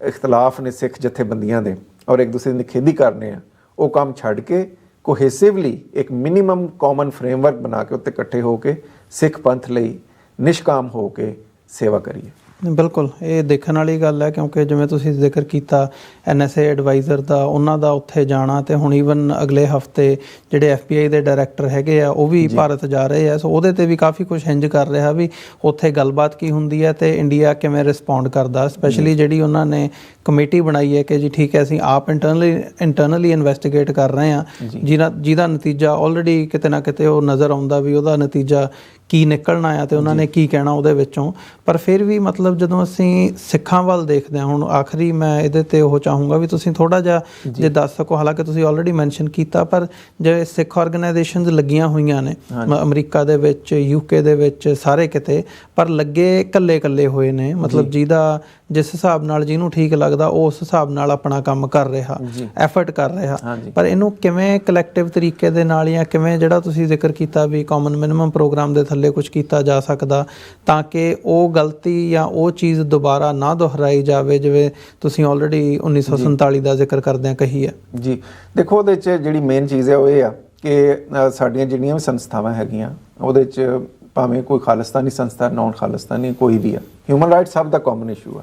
ਇਖਤਲਾਫ ਨੇ ਸਿੱਖ ਜਥੇਬੰਦੀਆਂ ਦੇ ਔਰ ਇੱਕ ਦੂਸਰੇ ਦੀ ਨਿਖੇਧੀ ਕਰਨੇ ਆ, ਉਹ ਕੰਮ ਛੱਡ ਕੇ ਕੋਹੇਸਿਵਲੀ ਇੱਕ ਮਿਨੀਮਮ ਕਾਮਨ ਫਰੇਮਵਰਕ ਬਣਾ ਕੇ ਉੱਤੇ ਇਕੱਠੇ ਹੋ ਕੇ ਸਿੱਖ ਪੰਥ ਲਈ ਨਿਸ਼ਕਾਮ ਹੋ ਕੇ ਸੇਵਾ ਕਰੀਏ। ਬਿਲਕੁਲ ਇਹ ਦੇਖਣ ਵਾਲੀ ਗੱਲ ਹੈ, ਕਿਉਂਕਿ ਜਿਵੇਂ ਤੁਸੀਂ ਜ਼ਿਕਰ ਕੀਤਾ NSA ਐਡਵਾਈਜ਼ਰ ਦਾ, ਉਹਨਾਂ ਦਾ ਉੱਥੇ ਜਾਣਾ, ਤੇ ਹੁਣ ਈਵਨ ਅਗਲੇ ਹਫਤੇ ਜਿਹੜੇ FBI ਦੇ ਡਾਇਰੈਕਟਰ ਹੈਗੇ ਆ ਉਹ ਵੀ ਭਾਰਤ ਜਾ ਰਹੇ ਆ। ਸੋ ਉਹਦੇ ਤੇ ਵੀ ਕਾਫੀ ਕੁਝ ਹਿੰਜ ਕਰ ਰਿਹਾ ਵੀ ਉੱਥੇ ਗੱਲਬਾਤ ਕੀ ਹੁੰਦੀ ਹੈ ਤੇ ਇੰਡੀਆ ਕਿਵੇਂ ਰਿਸਪੌਂਡ ਕਰਦਾ। ਸਪੈਸ਼ਲੀ ਜਿਹੜੀ ਉਹਨਾਂ ਨੇ ਕਮੇਟੀ ਬਣਾਈ ਹੈ ਕਿ ਜੀ ਠੀਕ ਹੈ ਅਸੀਂ ਆਪ ਇੰਟਰਨਲੀ ਇਨਵੈਸਟੀਗੇਟ ਕਰ ਰਹੇ ਹਾਂ, ਜਿਹਦਾ ਨਤੀਜਾ ਆਲਰੇਡੀ ਕਿਤੇ ਨਾ ਕਿਤੇ ਉਹ ਨਜ਼ਰ ਆਉਂਦਾ ਵੀ ਉਹਦਾ ਨਤੀਜਾ ਕੀ ਨਿਕਲਣਾ ਆ ਤੇ ਉਹਨਾਂ ਨੇ ਕੀ ਕਹਿਣਾ ਉਹਦੇ ਵਿੱਚੋਂ। ਪਰ ਫਿਰ ਵੀ ਮਤਲਬ ਜਦੋਂ ਅਸੀਂ ਸਿੱਖਾਂ ਵੱਲ ਦੇਖਦੇ ਹਾਂ, ਹੁਣ ਆਖਰੀ ਮੈਂ ਇਹਦੇ ਤੇ ਉਹ ਚਾਹੂੰਗਾ ਵੀ ਤੁਸੀਂ ਥੋੜਾ ਜਿਹਾ ਜੇ ਦੱਸ ਸਕੋ, ਹਾਲਾਂਕਿ ਤੁਸੀਂ ਆਲਰੇਡੀ ਮੈਂਸ਼ਨ ਕੀਤਾ, ਪਰ ਜਿਹੜੇ ਸਿੱਖ ਆਰਗੇਨਾਈਜੇਸ਼ਨਸ ਲੱਗੀਆਂ ਹੋਈਆਂ ਨੇ ਅਮਰੀਕਾ ਦੇ ਵਿੱਚ, UK ਦੇ ਵਿੱਚ, ਸਾਰੇ ਕਿਤੇ, ਪਰ ਲੱਗੇ ਇਕੱਲੇ ਹੋਏ ਨੇ, ਮਤਲਬ ਜਿਹਦਾ ਜਿਸ ਹਿਸਾਬ ਨਾਲ ਜਿਹਨੂੰ ਠੀਕ ਲੱਗਦਾ ਉਹ ਉਸ ਹਿਸਾਬ ਨਾਲ ਆਪਣਾ ਕੰਮ ਕਰ ਰਿਹਾ, ਐਫਰਟ ਕਰ ਰਿਹਾ। ਪਰ ਇਹਨੂੰ ਕਿਵੇਂ ਕਲੈਕਟਿਵ ਤਰੀਕੇ ਦੇ ਨਾਲ ਜਾਂ ਕਿਵੇਂ ਜਿਹੜਾ ਤੁਸੀਂ ਜ਼ਿਕਰ ਕੀਤਾ ਵੀ ਕਾਮਨ ਮਿਨੀਮਮ ਪ੍ਰੋਗਰਾਮ ਦੇ ਥੱਲੇ ਕੁਝ ਕੀਤਾ ਜਾ ਸਕਦਾ ਤਾਂ ਕਿ ਉਹ ਗਲਤੀ ਜਾਂ ਉਹ ਚੀਜ਼ ਦੁਬਾਰਾ ਨਾ ਦੁਹਰਾਈ ਜਾਵੇ, ਜਿਵੇਂ ਤੁਸੀਂ ਆਲਰੇਡੀ 1947 ਦਾ ਜ਼ਿਕਰ ਕਰਦਿਆਂ ਕਹੀ ਹੈ। ਜੀ ਦੇਖੋ, ਉਹਦੇ 'ਚ ਜਿਹੜੀ ਮੇਨ ਚੀਜ਼ ਹੈ ਉਹ ਇਹ ਆ ਕਿ ਸਾਡੀਆਂ ਜਿਹੜੀਆਂ ਵੀ ਸੰਸਥਾਵਾਂ ਹੈਗੀਆਂ ਉਹਦੇ 'ਚ ਭਾਵੇਂ ਕੋਈ ਖਾਲਿਸਤਾਨੀ ਸੰਸਥਾ, ਨੌਨ ਖਾਲਿਸਤਾਨੀ, ਕੋਈ ਵੀ ਆ, ਹਿਊਮਨ ਰਾਈਟਸ ਸਭ ਦਾ ਕਾਮਨ ਇਸ਼ੂ ਆ।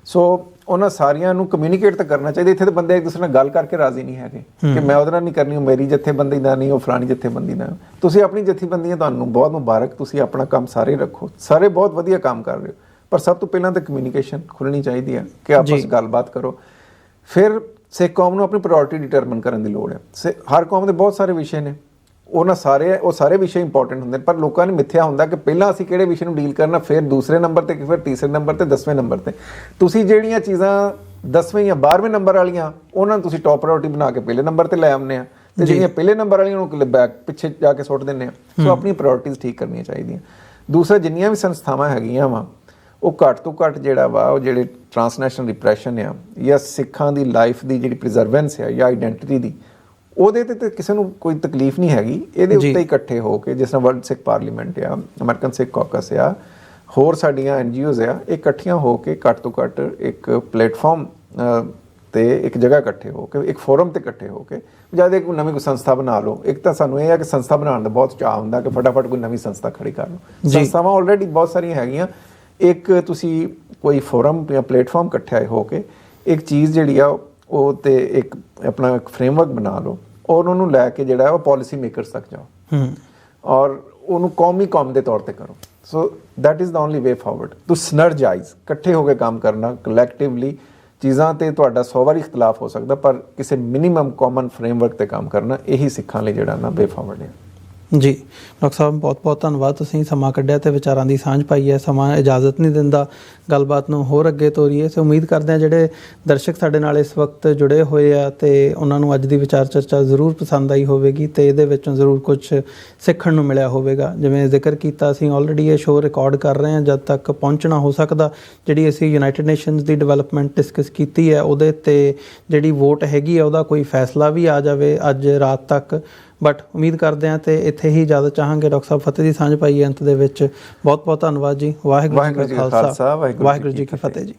ਸੋ ਉਹਨਾਂ ਸਾਰਿਆਂ ਨੂੰ ਕਮਿਊਨੀਕੇਟ ਤਾਂ ਕਰਨਾ ਚਾਹੀਦਾ। ਇੱਥੇ ਤਾਂ ਬੰਦੇ ਇੱਕ ਦੂਸਰੇ ਨਾਲ ਗੱਲ ਕਰਕੇ ਰਾਜ਼ੀ ਨਹੀਂ ਹੈਗੇ ਕਿ ਮੈਂ ਉਹਦੇ ਨਾਲ ਨਹੀਂ ਕਰਨੀ, ਉਹ ਮੇਰੀ ਜਥੇਬੰਦੀ ਦਾ ਨਹੀਂ, ਉਹ ਫਲਾਣੀ ਜਥੇਬੰਦੀ ਦਾ। ਤੁਸੀਂ ਆਪਣੀ ਜਥੇਬੰਦੀਆਂ, ਤੁਹਾਨੂੰ ਬਹੁਤ ਮੁਬਾਰਕ, ਤੁਸੀਂ ਆਪਣਾ ਕੰਮ ਸਾਰੇ ਰੱਖੋ, ਸਾਰੇ ਬਹੁਤ ਵਧੀਆ ਕੰਮ ਕਰ ਰਹੇ ਹੋ, ਪਰ ਸਭ ਤੋਂ ਪਹਿਲਾਂ ਤਾਂ ਕਮਿਊਨੀਕੇਸ਼ਨ ਖੁੱਲ੍ਹਣੀ ਚਾਹੀਦੀ ਹੈ ਕਿ ਆਪਸ ਵਿੱਚ ਗੱਲਬਾਤ ਕਰੋ। ਫਿਰ ਸਿੱਖ ਕੌਮ ਨੂੰ ਆਪਣੀ ਪ੍ਰਾਇੋਰਟੀ ਡਿਟਰਮਨ ਕਰਨ ਦੀ ਲੋੜ ਹੈ। ਹਰ ਕੌਮ ਦੇ ਬਹੁਤ ਸਾਰੇ ਵਿਸ਼ੇ ਨੇ, ਉਹ ਸਾਰੇ ਵਿਸ਼ੇ ਇੰਪੋਰਟੈਂਟ ਹੁੰਦੇ ਨੇ, ਪਰ ਲੋਕਾਂ ਨੇ ਮਿੱਥਿਆ ਹੁੰਦਾ ਕਿ ਪਹਿਲਾਂ ਅਸੀਂ ਕਿਹੜੇ ਵਿਸ਼ੇ ਨੂੰ ਡੀਲ ਕਰਨਾ, ਫਿਰ ਦੂਸਰੇ ਨੰਬਰ ਤੇ, ਫਿਰ ਤੀਸਰੇ ਨੰਬਰ ਤੇ, 10ਵੇਂ ਨੰਬਰ ਤੇ। ਤੁਸੀਂ ਜਿਹੜੀਆਂ ਚੀਜ਼ਾਂ 10ਵੇਂ ਜਾਂ 12ਵੇਂ ਨੰਬਰ ਵਾਲੀਆਂ ਉਹਨਾਂ ਨੂੰ ਤੁਸੀਂ ਟੌਪ ਪ੍ਰਾਇੋਰਟੀ ਬਣਾ ਕੇ ਪਹਿਲੇ ਨੰਬਰ ਤੇ ਲੈ ਆਉਂਦੇ ਆ, ਤੇ ਜਿਹੜੀਆਂ ਪਹਿਲੇ ਨੰਬਰ ਵਾਲੀਆਂ ਉਹਨੂੰ ਬੈਕ ਪਿੱਛੇ ਜਾ ਕੇ ਸੁੱਟ ਦਿੰਦੇ ਆ। ਸੋ ਆਪਣੀ ਪ੍ਰਾਇੋਰਟੀਜ਼ ਠੀਕ ਕਰਨੀਆਂ ਚਾਹੀਦੀਆਂ। ਦੂਸਰਾ, ਜਿੰਨੀਆਂ ਵੀ ਸੰਸਥਾਵਾਂ ਹੈਗੀਆਂ ਵਾ ਉਹ ਘੱਟ ਤੋਂ ਘੱਟ ਜਿਹੜਾ ਵਾ ਉਹ ਜਿਹੜੇ ਟਰਾਂਸਨੈਸ਼ਨਲ ਰਿਪਰੈਸ਼ਨ ਆ ਜਾਂ ਸਿੱਖਾਂ ਦੀ ਲਾਈਫ ਦੀ ਜਿਹੜੀ ਪ੍ਰੀਜ਼ਰਵੈਂਸ ਆ ਜਾਂ ਆਈਡੈਂਟਿਟੀ ਦੀ, ਉਹਦੇ ਤੇ ਕਿਸੇ ਨੂੰ ਕੋਈ ਤਕਲੀਫ ਨਹੀਂ ਹੈਗੀ। ਇਹਦੇ ਉੱਤੇ ਇਕੱਠੇ ਹੋ ਕੇ, ਜਿਸ ਤਰ੍ਹਾਂ ਵਰਲਡ ਸਿੱਖ ਪਾਰਲੀਮੈਂਟ ਆ, ਅਮਰੀਕਨ ਸਿੱਖ ਕਾਕਸ ਆ, ਹੋਰ ਸਾਡੀਆਂ NGOs ਆ, ਇਹ ਇਕੱਠੀਆਂ ਹੋ ਕੇ ਘੱਟ ਤੋਂ ਘੱਟ ਇੱਕ ਪਲੇਟਫਾਰਮ ਤੇ ਇੱਕ ਜਗ੍ਹਾ ਇਕੱਠੇ ਹੋ ਕੇ, ਇੱਕ ਫੋਰਮ ਤੇ ਇਕੱਠੇ ਹੋ ਕੇ, ਜਦ ਇੱਕ ਨਵੀਂ ਕੋਈ ਸੰਸਥਾ ਬਣਾ ਲਓ। ਇੱਕ ਤਾਂ ਸਾਨੂੰ ਇਹ ਆ ਕਿ ਸੰਸਥਾ ਬਣਾਉਣ ਦਾ ਬਹੁਤ ਚਾਅ ਹੁੰਦਾ ਕਿ ਫਟਾਫਟ ਕੋਈ ਨਵੀਂ ਸੰਸਥਾ ਖੜੀ ਕਰ ਲਓ। ਸੰਸਥਾਵਾਂ ਆਲਰੇਡੀ ਬਹੁਤ ਸਾਰੀਆਂ ਹੈਗੀਆਂ, ਇੱਕ ਤੁਸੀਂ ਕੋਈ ਫੋਰਮ ਜਾਂ ਪਲੇਟਫਾਰਮ ਇਕੱਠੇ ਹੋ ਕੇ ਇੱਕ ਚੀਜ਼ ਜਿਹੜੀ ਆ ਉਹ ਤੇ ਇੱਕ ਆਪਣਾ ਇੱਕ ਫਰੇਮਵਰਕ ਬਣਾ ਲਓ ਔਰ ਉਹਨੂੰ ਲੈ ਕੇ ਜਿਹੜਾ ਉਹ ਪਾਲਿਸੀ ਮੇਕਰਸ ਤੱਕ ਜਾਓ ਔਰ ਉਹਨੂੰ ਕੌਮ ਦੇ ਤੌਰ ਤੇ ਕਰੋ। So that is the only way forward to synergize. ਇਕੱਠੇ ਹੋ ਕੇ ਕੰਮ ਕਰਨਾ, ਕਲੈਕਟਿਵਲੀ। ਚੀਜ਼ਾਂ ਤੇ ਤੁਹਾਡਾ 100 ਵਾਰੀ ਇਖਤਲਾਫ ਹੋ ਸਕਦਾ, ਪਰ ਕਿਸੇ ਮਿਨੀਮਮ ਕਾਮਨ ਫਰੇਮਵਰਕ ਤੇ ਕੰਮ ਕਰਨਾ, ਇਹੀ ਸਿੱਖਾਂ ਲਈ ਜਿਹੜਾ ਨਾ ਵੇ ਫਾਰਵਰਡ ਹੈ। ਜੀ ਡਾਕਟਰ ਸਾਹਿਬ, ਬਹੁਤ ਬਹੁਤ ਧੰਨਵਾਦ, ਤੁਸੀਂ ਸਮਾਂ ਕੱਢਿਆ ਤੇ ਵਿਚਾਰਾਂ ਦੀ ਸਾਂਝ ਪਾਈ ਹੈ। ਸਮਾਂ ਇਜਾਜ਼ਤ ਨਹੀਂ ਦਿੰਦਾ ਗੱਲਬਾਤ ਨੂੰ ਹੋਰ ਅੱਗੇ ਤੋਰੀਏ। ਸੋ ਉਮੀਦ ਕਰਦੇ ਹਾਂ ਜਿਹੜੇ ਦਰਸ਼ਕ ਸਾਡੇ ਨਾਲ ਇਸ ਵਕਤ ਜੁੜੇ ਹੋਏ ਆ ਤੇ ਉਹਨਾਂ ਨੂੰ ਅੱਜ ਦੀ ਵਿਚਾਰ ਚਰਚਾ ਜ਼ਰੂਰ ਪਸੰਦ ਆਈ ਹੋਵੇਗੀ ਤੇ ਇਹਦੇ ਵਿੱਚੋਂ ਜ਼ਰੂਰ ਕੁਝ ਸਿੱਖਣ ਨੂੰ ਮਿਲਿਆ ਹੋਵੇਗਾ। ਜਿਵੇਂ ਜ਼ਿਕਰ ਕੀਤਾ, ਅਸੀਂ ਆਲਰੇਡੀ ਇਹ ਸ਼ੋਅ ਰਿਕਾਰਡ ਕਰ ਰਹੇ ਹਾਂ, ਜਦ ਤੱਕ ਪਹੁੰਚਣਾ ਹੋ ਸਕਦਾ ਜਿਹੜੀ ਅਸੀਂ ਯੂਨਾਈਟਿਡ ਨੇਸ਼ਨਸ ਦੀ ਡਿਵੈਲਪਮੈਂਟ ਡਿਸਕਸ ਕੀਤੀ ਹੈ ਉਹਦੇ ਤੇ ਜਿਹੜੀ ਵੋਟ ਹੈਗੀ ਆ ਉਹਦਾ ਕੋਈ ਫੈਸਲਾ ਵੀ ਆ ਜਾਵੇ ਅੱਜ ਰਾਤ ਤੱਕ। ਬਟ ਉਮੀਦ ਕਰਦੇ ਹਾਂ ਤੇ ਇੱਥੇ ਹੀ ਇਜਾਜ਼ਤ ਚਾਹਾਂਗੇ। ਡਾਕਟਰ ਸਾਹਿਬ, ਫਤਿਹ ਦੀ ਸਾਂਝ ਪਾਈ ਅੰਤ ਦੇ ਵਿੱਚ। ਬਹੁਤ ਬਹੁਤ ਧੰਨਵਾਦ ਜੀ। ਵਾਹਿਗੁਰੂ ਜੀ ਕਾ ਖਾਲਸਾ, ਵਾਹਿਗੁਰੂ ਜੀ ਕੀ ਫਤਿਹ ਜੀ।